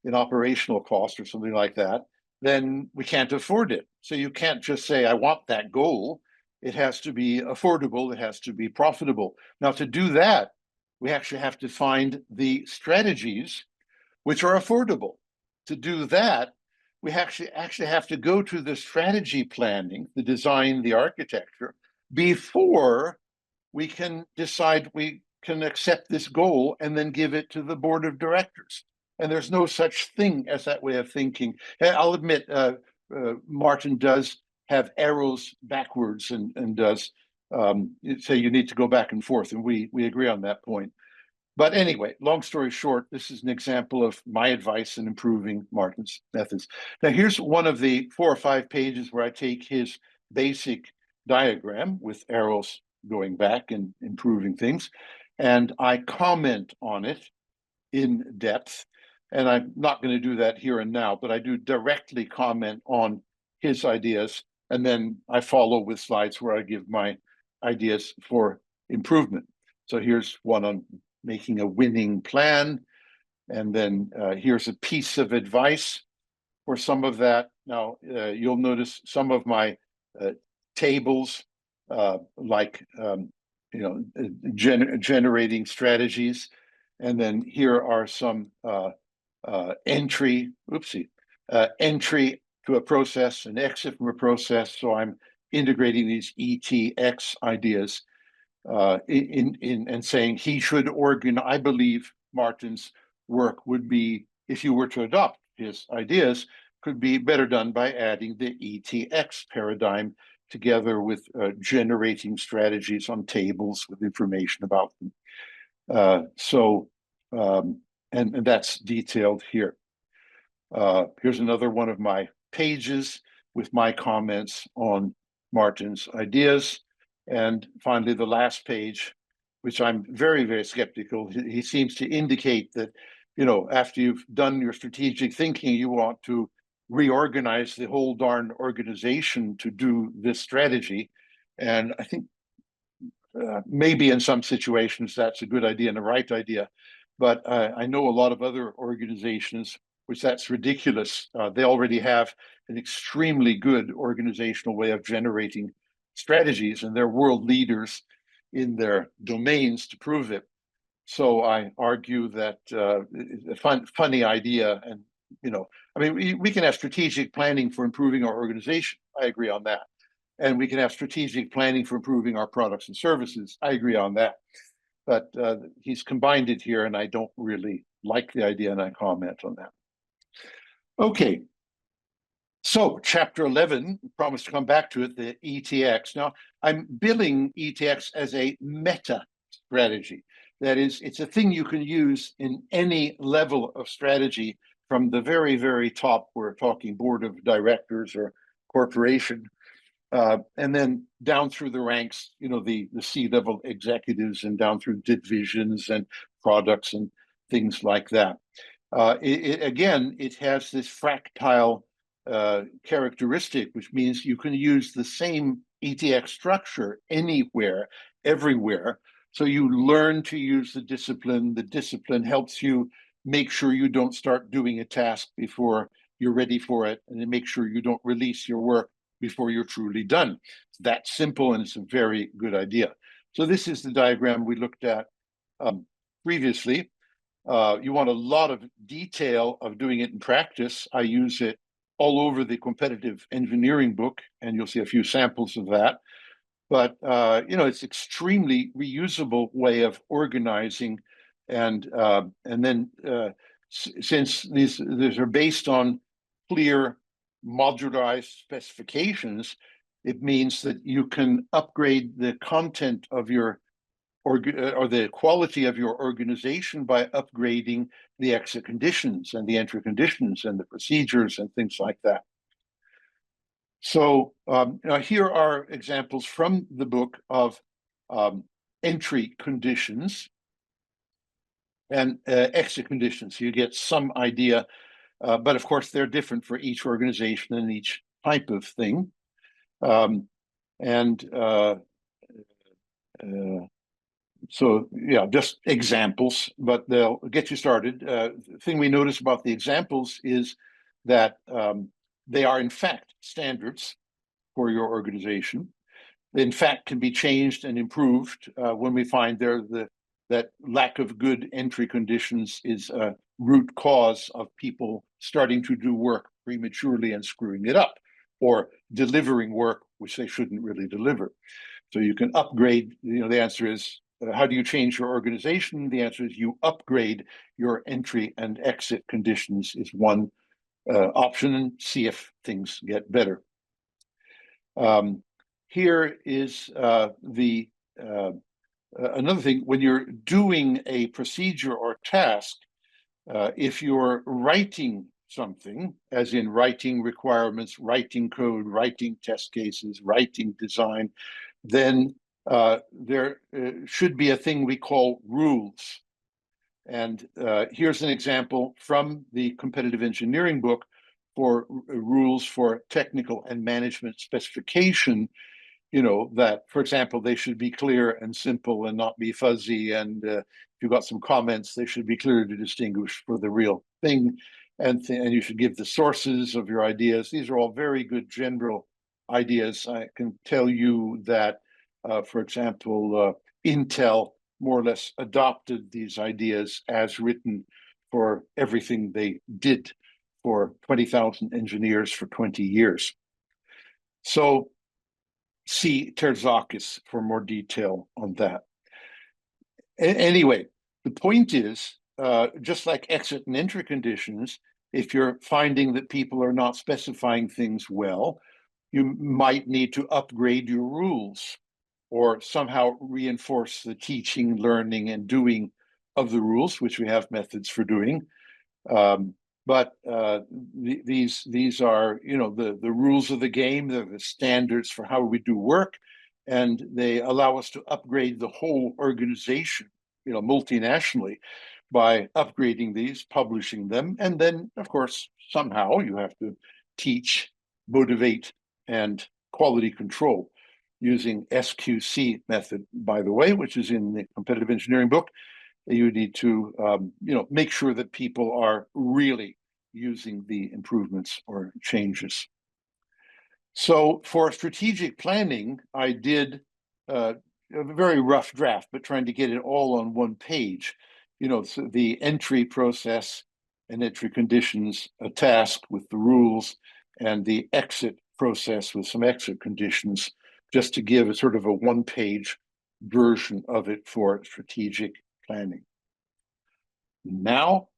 in operational cost or something like that, then we can't afford it. So you can't just say, I want that goal. It has to be affordable. It has to be profitable. Now, to do that, we actually have to find the strategies which are affordable. To do that, we actually have to go to the strategy planning, the design, the architecture, before we can decide we can accept this goal and then give it to the board of directors. And there's no such thing as that way of thinking. And I'll admit, Martin does have arrows backwards and does say you need to go back and forth, and we agree on that point. But anyway, long story short, this is an example of my advice in improving Martin's methods. Now, here's one of the 4 or 5 pages where I take his basic diagram with arrows going back and improving things, and I comment on it in depth. And I'm not going to do that here and now, but I do directly comment on his ideas, and then I follow with slides where I give my ideas for improvement. So here's one on making a winning plan, and then here's a piece of advice for some of that. Now, you'll notice some of my tables, like generating strategies, and then here are some entry to a process and exit from a process. So I'm integrating these ETX ideas and saying he should organize. I believe Martin's work would be, if you were to adopt his ideas, could be better done by adding the ETX paradigm together with generating strategies on tables with information about them. And that's detailed here. Here's another one of my pages with my comments on Martin's ideas. And finally, the last page, which I'm very, very skeptical. He seems to indicate that, after you've done your strategic thinking, you want to reorganize the whole darn organization to do this strategy. And I think maybe in some situations that's a good idea and the right idea. But I know a lot of other organizations which that's ridiculous. They already have an extremely good organizational way of generating strategies, and they're world leaders in their domains to prove it. So I argue that a funny idea, and we can have strategic planning for improving our organization. I agree on that. And we can have strategic planning for improving our products and services. I agree on that. But he's combined it here, and I don't really like the idea, and I comment on that. Okay. So chapter 11, promised to come back to it, the ETX. Now, I'm billing ETX as a meta strategy. That is, it's a thing you can use in any level of strategy from the very, very top. We're talking board of directors or corporation, and then down through the ranks, the C-level executives and down through divisions and products and things like that. Again, it has this fractile characteristic, which means you can use the same ETX structure anywhere, everywhere. So you learn to use the discipline. The discipline helps you make sure you don't start doing a task before you're ready for it, and then make sure you don't release your work before you're truly done. It's that simple, and it's a very good idea. So this is the diagram we looked at previously. You want a lot of detail of doing it in practice. I use it all over the competitive engineering book, and you'll see a few samples of that. But it's extremely reusable way of organizing, and then since these are based on clear modularized specifications, it means that you can upgrade the content of your or the quality of your organization by upgrading the exit conditions and the entry conditions and the procedures and things like that. So here are examples from the book of entry conditions and exit conditions. So you get some idea, but of course they're different for each organization and each type of thing. So yeah, just examples, but they'll get you started. The thing we notice about the examples is that they are in fact standards for your organization. They in fact can be changed and improved when we find that lack of good entry conditions is a root cause of people starting to do work prematurely and screwing it up, or delivering work which they shouldn't really deliver. So you can upgrade. The answer is, how do you change your organization? The answer is you upgrade your entry and exit conditions is one option, and see if things get better. Here is another thing. When you're doing a procedure or task, if you're writing something, as in writing requirements, writing code, writing test cases, writing design, then there should be a thing we call rules. And here's an example from the competitive engineering book for rules for technical and management specification. That, for example, they should be clear and simple and not be fuzzy. And if you've got some comments, they should be clear to distinguish for the real thing. And you should give the sources of your ideas. These are all very good general ideas. I can tell you that, for example, Intel more or less adopted these ideas as written for everything they did for 20,000 engineers for 20 years. So see Terzakis for more detail on that. Anyway, the point is, just like exit and entry conditions, if you're finding that people are not specifying things well, you might need to upgrade your rules or somehow reinforce the teaching, learning, and doing of the rules, which we have methods for doing. But these are, the rules of the game. They're the standards for how we do work, and they allow us to upgrade the whole organization, multinationally, by upgrading these, publishing them, and then, of course, somehow you have to teach, motivate, and quality control using SQC method, by the way, which is in the competitive engineering book. You need to, make sure that people are really using the improvements or changes. So for strategic planning, I did a very rough draft, but trying to get it all on one page. So the entry process and entry conditions, a task with the rules, and the exit process with some exit conditions, just to give a sort of a one-page version of it for strategic planning. Now,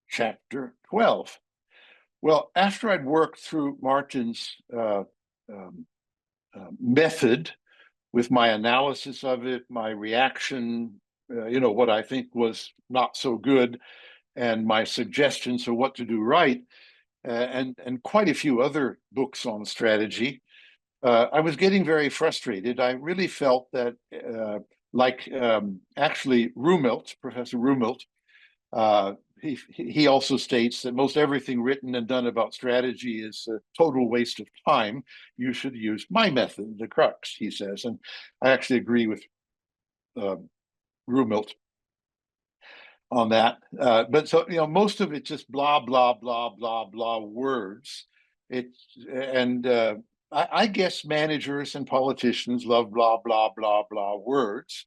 chapter 12. Well, after I'd worked through Martin's method with my analysis of it, my reaction, what I think was not so good, and my suggestions for what to do right, and quite a few other books on strategy, I was getting very frustrated. I really felt that, actually Rumelt, Professor Rumelt, he also states that most everything written and done about strategy is a total waste of time. You should use my method, the crux, he says. And I actually agree with Rumelt on that. But so, most of it's just blah, blah, blah, blah, blah words. I guess managers and politicians love blah, blah, blah, blah words.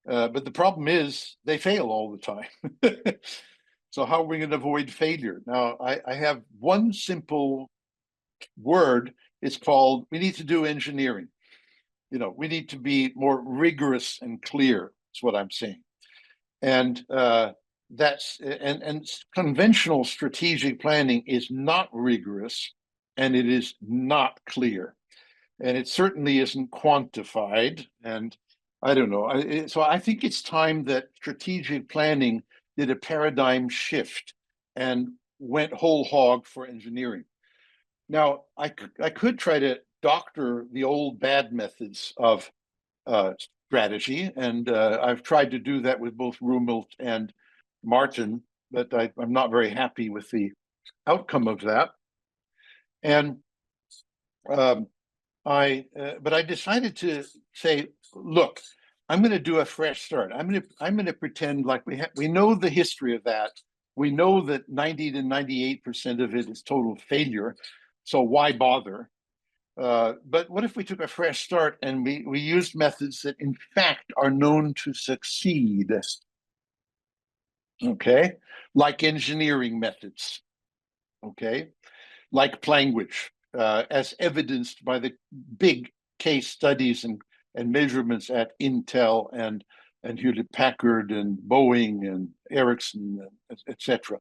But the problem is they fail all the time. So how are we going to avoid failure? Now, I have one simple word. It's called, we need to do engineering. We need to be more rigorous and clear. That's what I'm saying. And conventional strategic planning is not rigorous, and it is not clear. And it certainly isn't quantified. And I don't know. So I think it's time that strategic planning did a paradigm shift and went whole hog for engineering. Now, I could try to doctor the old bad methods of strategy, and I've tried to do that with both Rumelt and Martin, but I'm not very happy with the outcome of that. And but I decided to say, look, I'm going to do a fresh start. I'm going to pretend like we know the history of that. We know that 90 to 98% of it is total failure. So why bother? But what if we took a fresh start and we used methods that in fact are known to succeed? Okay, like engineering methods. Okay, like language, as evidenced by the big case studies and measurements at Intel and Hewlett Packard and Boeing and Ericsson, etc.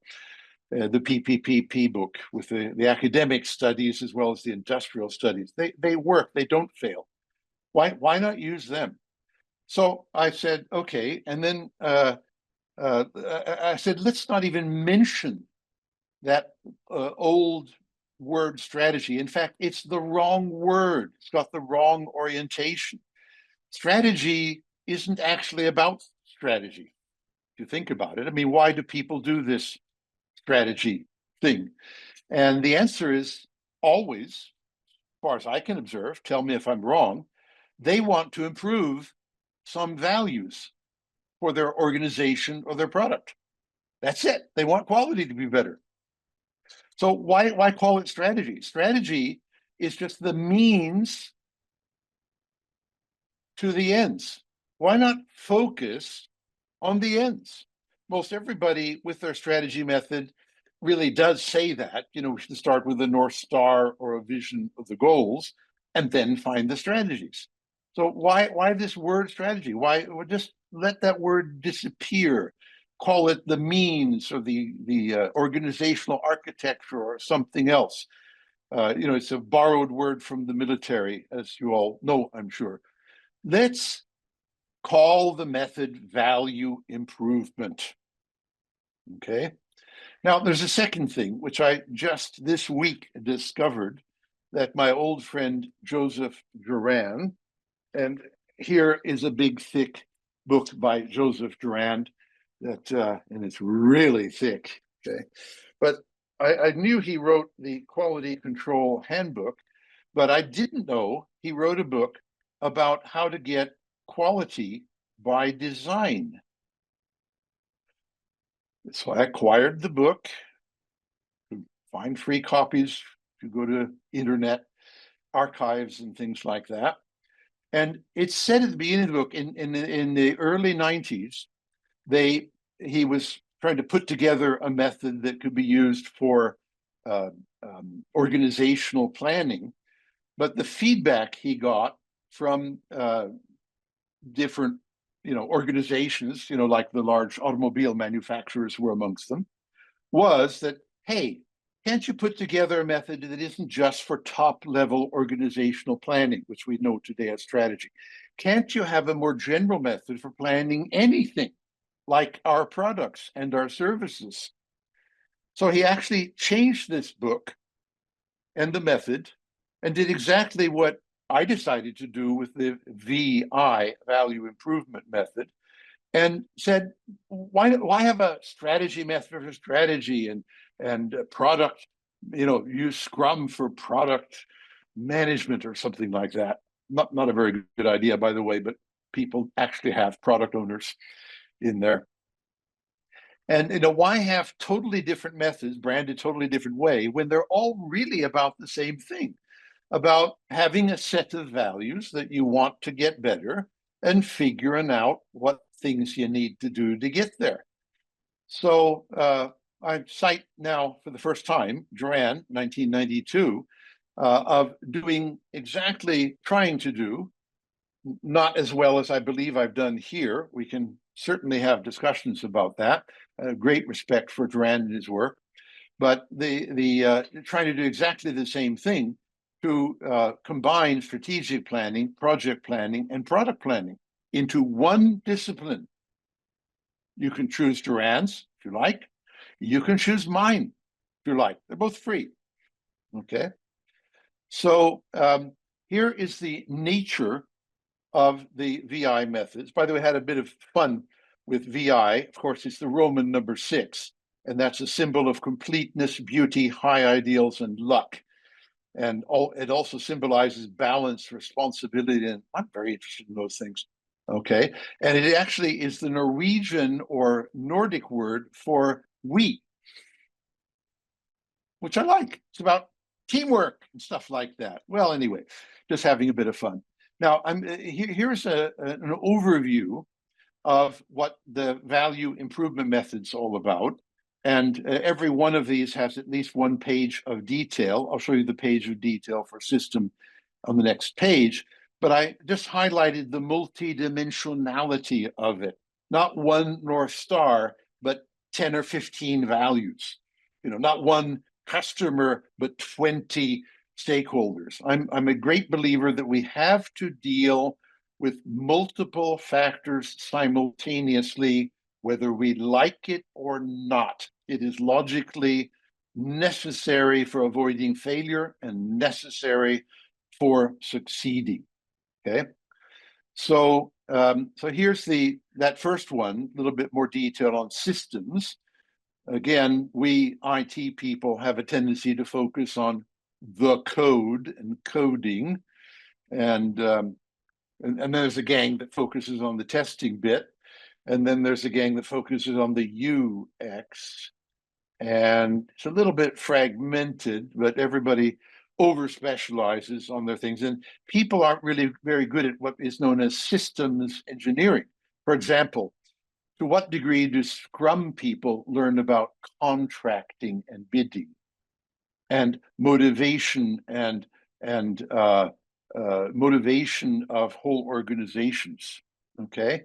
The PPPP book with the academic studies as well as the industrial studies. They work, they don't fail. Why not use them? So I said, okay, and then I said, let's not even mention that old word strategy. In fact, it's the wrong word. It's got the wrong orientation. Strategy isn't actually about strategy. If you think about it, I mean, why do people do this strategy thing? And the answer is always, as far as I can observe, tell me if I'm wrong, they want to improve some values for their organization or their product. That's it. They want quality to be better. So why call it strategy? Strategy is just the means to the ends. Why not focus on the ends? Most everybody with their strategy method really does say that. We should start with a North Star or a vision of the goals and then find the strategies. So why this word strategy? Why just let that word disappear? Call it the means or the organizational architecture or something else. It's a borrowed word from the military, as you all know, I'm sure. Let's call the method value improvement. Okay. Now, there's a second thing, which I just this week discovered, that my old friend Joseph Durand, and here is a big, thick book by Joseph Durand, and it's really thick. Okay. But I knew he wrote the Quality Control Handbook, but I didn't know he wrote a book about how to get quality by design. So I acquired the book. You find free copies. You go to internet archives and things like that. And it said at the beginning of the book, in the early 90s, he was trying to put together a method that could be used for organizational planning. But the feedback he got from different organizations, like the large automobile manufacturers were amongst them, was that, hey, can't you put together a method that isn't just for top-level organizational planning, which we know today as strategy? Can't you have a more general method for planning anything, like our products and our services? So he actually changed this book and the method and did exactly what I decided to do with the VI, value improvement method, and said, why have a strategy method for strategy and product, use Scrum for product management or something like that? Not a very good idea, by the way, but people actually have product owners in there. And why have totally different methods branded totally different way when they're all really about the same thing, about having a set of values that you want to get better and figuring out what things you need to do to get there. So I cite now for the first time Duran, 1992, of doing exactly, trying to do, not as well as I believe I've done here. We can certainly have discussions about that. Great respect for Duran and his work, but the trying to do exactly the same thing to combine strategic planning, project planning, and product planning into one discipline. You can choose Duran's if you like. You can choose mine if you like. They're both free. Okay. So here is the nature of the VI methods. By the way, I had a bit of fun with VI. Of course, it's the Roman number 6, and that's a symbol of completeness, beauty, high ideals, and luck. And it also symbolizes balance, responsibility, and I'm very interested in those things. Okay, and it actually is the Norwegian or Nordic word for we, which I like. It's about teamwork and stuff like that. Well, anyway, just having a bit of fun. Now, here's an overview of what the value improvement method's all about. And every one of these has at least one page of detail. I'll show you the page of detail for system on the next page. But I just highlighted the multidimensionality of it. Not one North Star, but 10 or 15 values. Not one customer, but 20 stakeholders. I'm a great believer that we have to deal with multiple factors simultaneously, whether we like it or not. It is logically necessary for avoiding failure and necessary for succeeding. Okay, so here's that first one, a little bit more detail on systems. Again, we IT people have a tendency to focus on the code and coding, and then there's a gang that focuses on the testing bit, and then there's a gang that focuses on the UX, and it's a little bit fragmented, but everybody over specializes on their things, and people aren't really very good at what is known as systems engineering. For example, to what degree do Scrum people learn about contracting and bidding and motivation and motivation of whole organizations? Okay,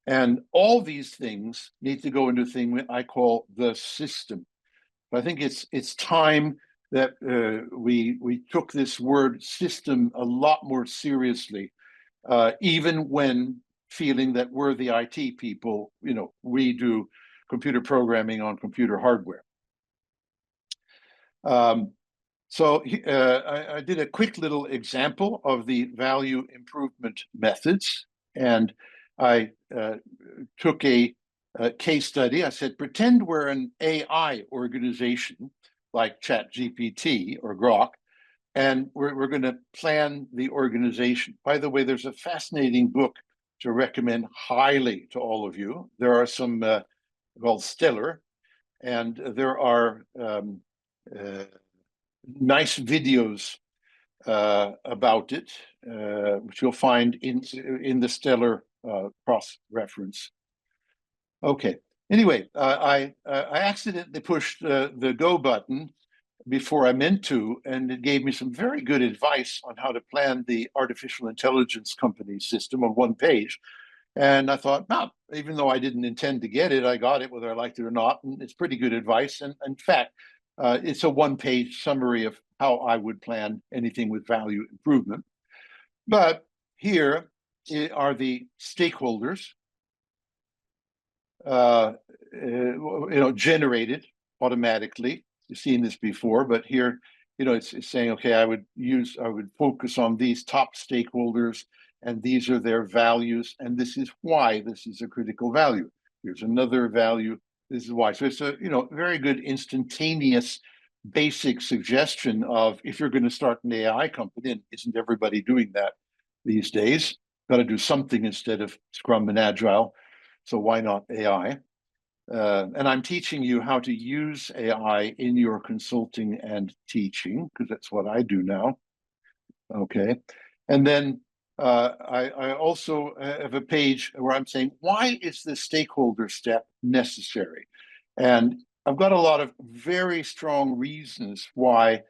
and all these things need to go into a thing I call the system. I think it's time that we took this word system a lot more seriously, even when feeling that we're the IT people, we do computer programming on computer hardware. So I did a quick little example of the value improvement methods, and I took a case study. I said, pretend we're an AI organization like ChatGPT or Grok, and we're going to plan the organization. By the way, there's a fascinating book to recommend highly to all of you. There are some called Stellar, and there are nice videos about it, which you'll find in the Stellar cross-reference. Okay. Anyway, I accidentally pushed the go button before I meant to, and it gave me some very good advice on how to plan the artificial intelligence company system on one page. And I thought, no, even though I didn't intend to get it, I got it whether I liked it or not. And it's pretty good advice. And in fact, It's a one-page summary of how I would plan anything with value improvement. But here are the stakeholders, generated automatically. You've seen this before, but here, it's saying, okay, I would focus on these top stakeholders, and these are their values, and this is why this is a critical value. Here's another value. This is why. So it's a very good instantaneous basic suggestion of, if you're going to start an AI company, and isn't everybody doing that these days? Got to do something instead of Scrum and Agile. So why not AI? And I'm teaching you how to use AI in your consulting and teaching, because that's what I do now. Okay. And then I also have a page where I'm saying, why is the stakeholder step necessary? And I've got a lot of very strong reasons why.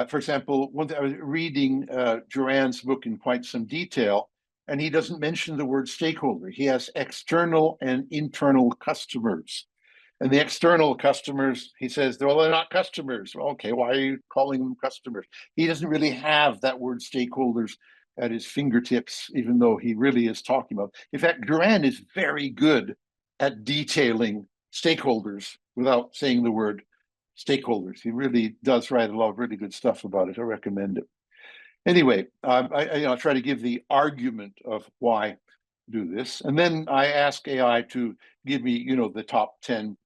For example, I was reading Duran's book in quite some detail, and he doesn't mention the word stakeholder. He has external and internal customers. And the external customers, he says, they're not customers. Okay, why are you calling them customers? He doesn't really have that word stakeholders at his fingertips, even though he really is talking about. In fact, Duran is very good at detailing stakeholders without saying the word stakeholders. He really does write a lot of really good stuff about it. I recommend it. Anyway, I try to give the argument of why do this. And then I ask AI to give me, the top 10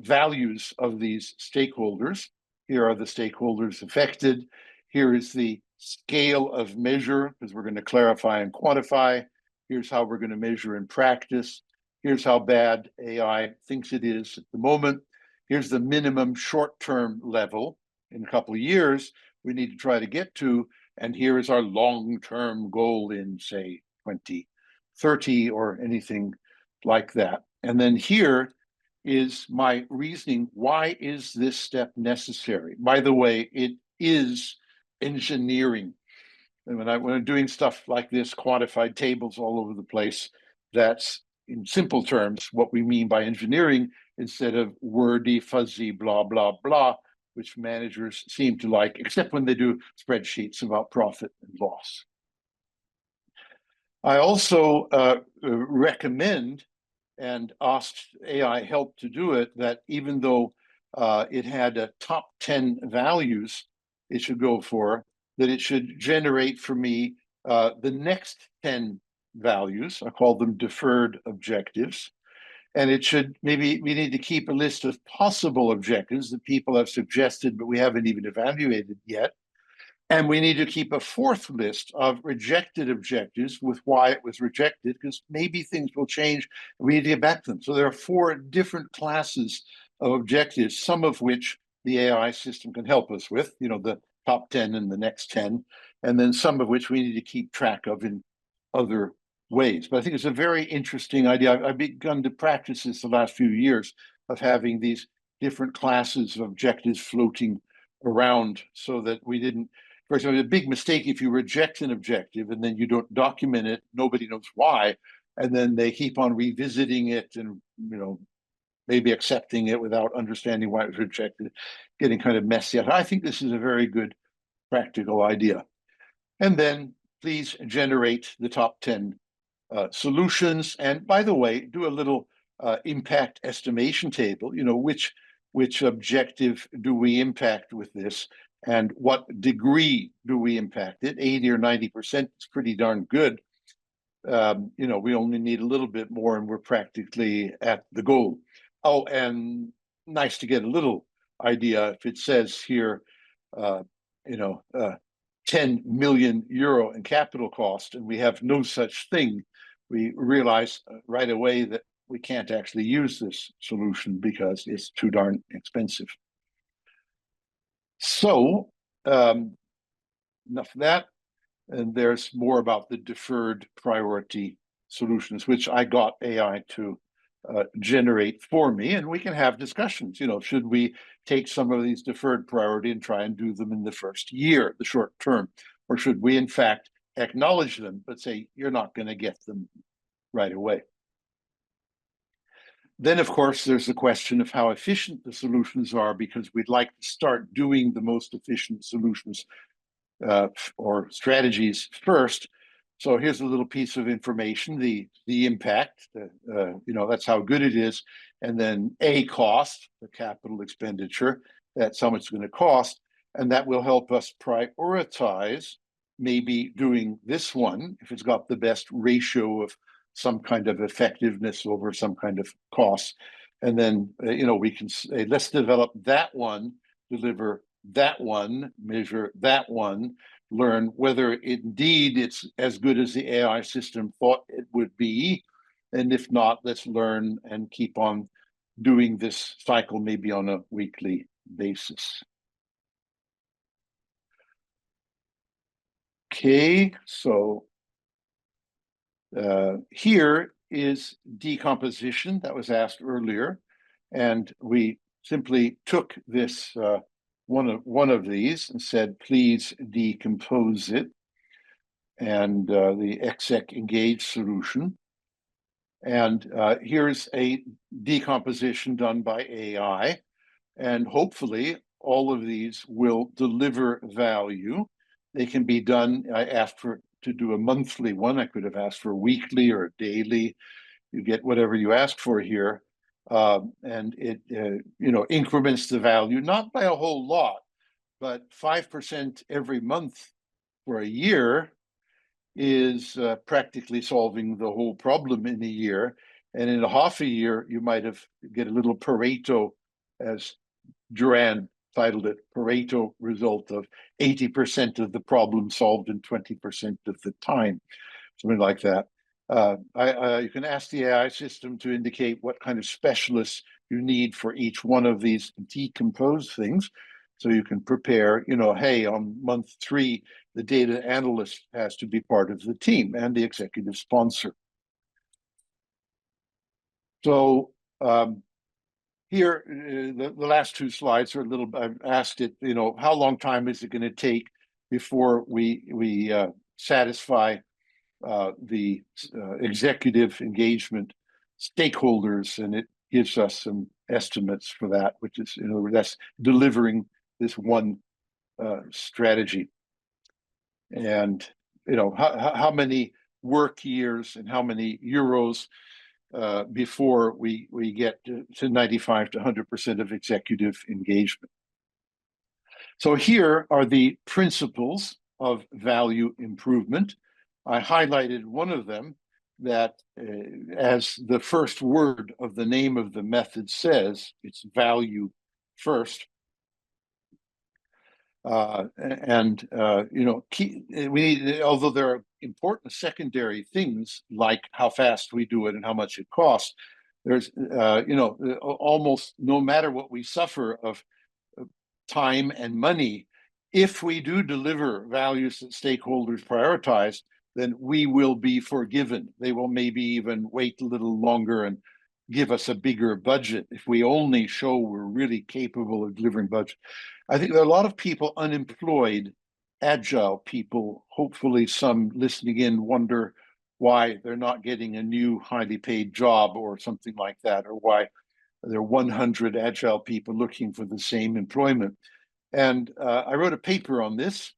values of these stakeholders. Here are the stakeholders affected. Here is the scale of measure, because we're going to clarify and quantify. Here's how we're going to measure in practice. Here's how bad AI thinks it is at the moment. Here's the minimum short-term level in a couple of years we need to try to get to. And here is our long-term goal in, say, 2030 or anything like that. And then here is my reasoning. Why is this step necessary? By the way, it is engineering. And when I'm doing stuff like this, quantified tables all over the place, that's, in simple terms, what we mean by engineering, instead of wordy, fuzzy, blah, blah, blah, which managers seem to like, except when they do spreadsheets about profit and loss. I also recommend, and asked AI help to do it, that even though it had a top 10 values it should go for, that it should generate for me the next 10 values. I call them deferred objectives. And it should, we need to keep a list of possible objectives that people have suggested, but we haven't even evaluated yet. And we need to keep a fourth list of rejected objectives with why it was rejected, because maybe things will change and we need to get back to them. So there are 4 different classes of objectives, some of which the AI system can help us with, the top 10 and the next 10, and then some of which we need to keep track of in other ways. But I think it's a very interesting idea. I've begun to practice this the last few years, of having these different classes of objectives floating around, so that we didn't, for example, a big mistake if you reject an objective and then you don't document it, nobody knows why, and then they keep on revisiting it and maybe accepting it without understanding why it was rejected, getting kind of messy. I think this is a very good practical idea. And then please generate the top 10 solutions. And by the way, do a little impact estimation table. Which objective do we impact with this, and what degree do we impact it? 80 or 90% is pretty darn good. We only need a little bit more, and we're practically at the goal. Oh, and nice to get a little idea. If it says here, 10 million euro in capital cost, and we have no such thing, we realize right away that we can't actually use this solution because it's too darn expensive. So enough of that. And there's more about the deferred priority solutions, which I got AI to generate for me. And we can have discussions. Should we take some of these deferred priority and try and do them in the first year, the short term? Or should we, in fact, acknowledge them, but say, you're not going to get them right away? Then, of course, there's the question of how efficient the solutions are, because we'd like to start doing the most efficient solutions or strategies first. So here's a little piece of information: the impact, that's how good it is, and then a cost, the capital expenditure, that's how much it's going to cost, and that will help us prioritize maybe doing this one if it's got the best ratio of some kind of effectiveness over some kind of cost. And then we can say, let's develop that one, deliver that one, measure that one, learn whether indeed it's as good as the AI system thought it would be. And if not, let's learn and keep on doing this cycle maybe on a weekly basis. Okay, so here is decomposition that was asked earlier. And we simply took this one of these and said, please decompose it, and the exec engage solution. And here's a decomposition done by AI, and hopefully all of these will deliver value. They can be done. I asked to do a monthly one. I could have asked for a weekly or a daily. You get whatever you ask for here. And it increments the value, not by a whole lot, but 5% every month for a year is practically solving the whole problem in a year. And in a half a year, you might get a little Pareto, as Duran titled it, Pareto result of 80% of the problem solved in 20% of the time, something like that. You can ask the AI system to indicate what kind of specialists you need for each one of these decomposed things. So you can prepare, hey, on month 3, the data analyst has to be part of the team and the executive sponsor. So here, the last 2 slides are a little, I've asked it, how long time is it going to take before we satisfy the executive engagement stakeholders, and it gives us some estimates for that, which is, that's delivering this one strategy. And how many work years and how many euros before we get to 95 to 100% of executive engagement. So here are the principles of value improvement. I highlighted one of them, that as the first word of the name of the method says, it's value first. We need, although there are important secondary things like how fast we do it and how much it costs, there's almost no matter what we suffer of time and money, if we do deliver values that stakeholders prioritize, then we will be forgiven. They will maybe even wait a little longer and give us a bigger budget if we only show we're really capable of delivering budget. I think there are a lot of people unemployed, agile people. Hopefully some listening in wonder why they're not getting a new highly paid job or something like that, or why there are 100 agile people looking for the same employment. And I wrote a paper on this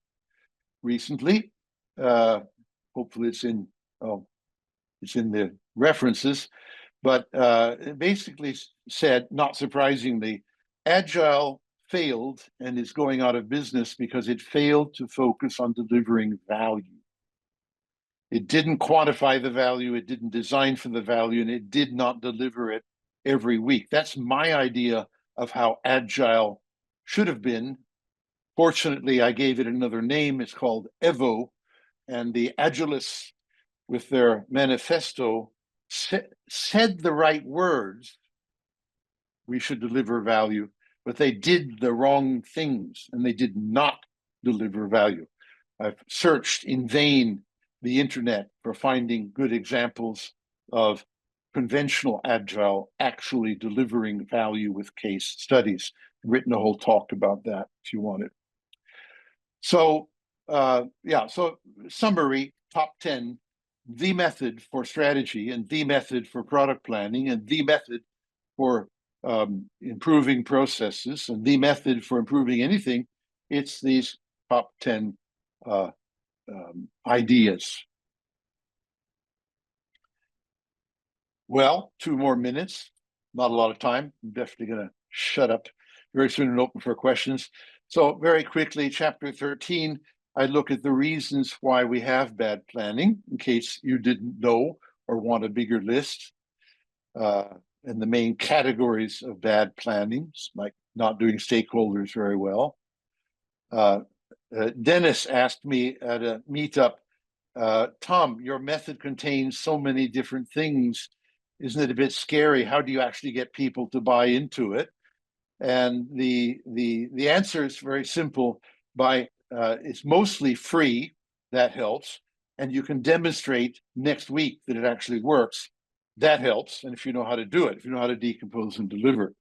recently. Hopefully it's in the references, but it basically said, not surprisingly, agile failed and is going out of business because it failed to focus on delivering value. It didn't quantify the value, it didn't design for the value, and it did not deliver it every week. That's my idea of how agile should have been. Fortunately, I gave it another name. It's called EVO, and the Agilists, with their manifesto, said the right words. We should deliver value, but they did the wrong things, and they did not deliver value. I've searched in vain the internet for finding good examples of conventional agile actually delivering value with case studies. I've written a whole talk about that if you want it. So so summary, top 10, the method for strategy and the method for product planning and the method for improving processes and the method for improving anything, it's these top 10 ideas. Well, 2 more minutes, not a lot of time. I'm definitely going to shut up very soon and open for questions. So very quickly, chapter 13, I look at the reasons why we have bad planning, in case you didn't know or want a bigger list. And the main categories of bad planning, like not doing stakeholders very well. Dennis asked me at a meetup, Tom, your method contains so many different things. Isn't it a bit scary? How do you actually get people to buy into it? And the answer is very simple. It's mostly free, that helps, and you can demonstrate next week that it actually works. That helps, and if you know how to do it, if you know how to decompose and deliver,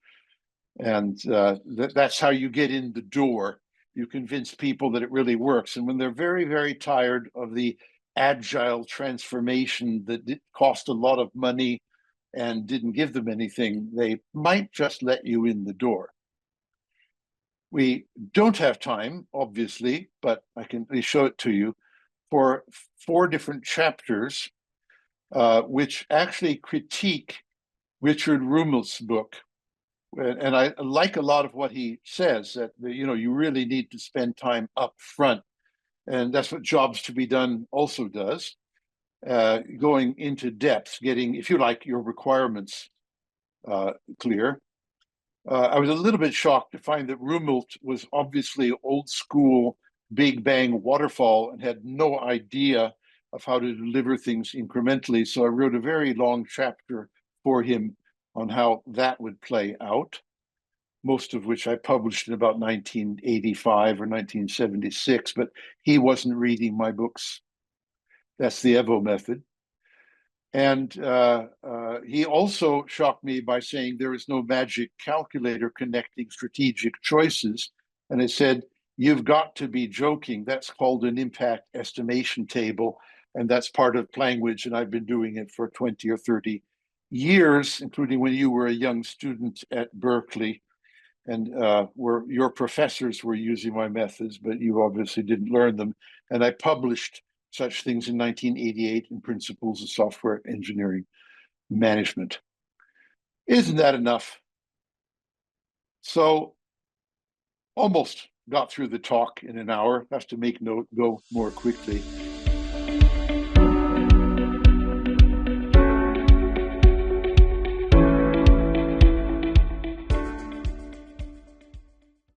and that's how you get in the door. You convince people that it really works, and when they're very, very tired of the agile transformation that cost a lot of money and didn't give them anything, they might just let you in the door. We don't have time, obviously, but I can show it to you, for 4 different chapters, which actually critique Richard Rumel's book. And I like a lot of what he says, that you really need to spend time up front. And that's what Jobs to be Done also does. Going into depth, getting, if you like, your requirements clear. I was a little bit shocked to find that Rumelt was obviously old school, big bang waterfall and had no idea of how to deliver things incrementally. So I wrote a very long chapter for him on how that would play out, most of which I published in about 1985 or 1976, but he wasn't reading my books. That's the EVO method. And he also shocked me by saying there is no magic calculator connecting strategic choices. And I said, you've got to be joking. That's called an impact estimation table. And that's part of language. And I've been doing it for 20 or 30 years, including when you were a young student at Berkeley. And your professors were using my methods, but you obviously didn't learn them. And I published such things in 1988 in Principles of Software Engineering Management. Isn't that enough? So almost got through the talk in an hour. Have to make note, go more quickly.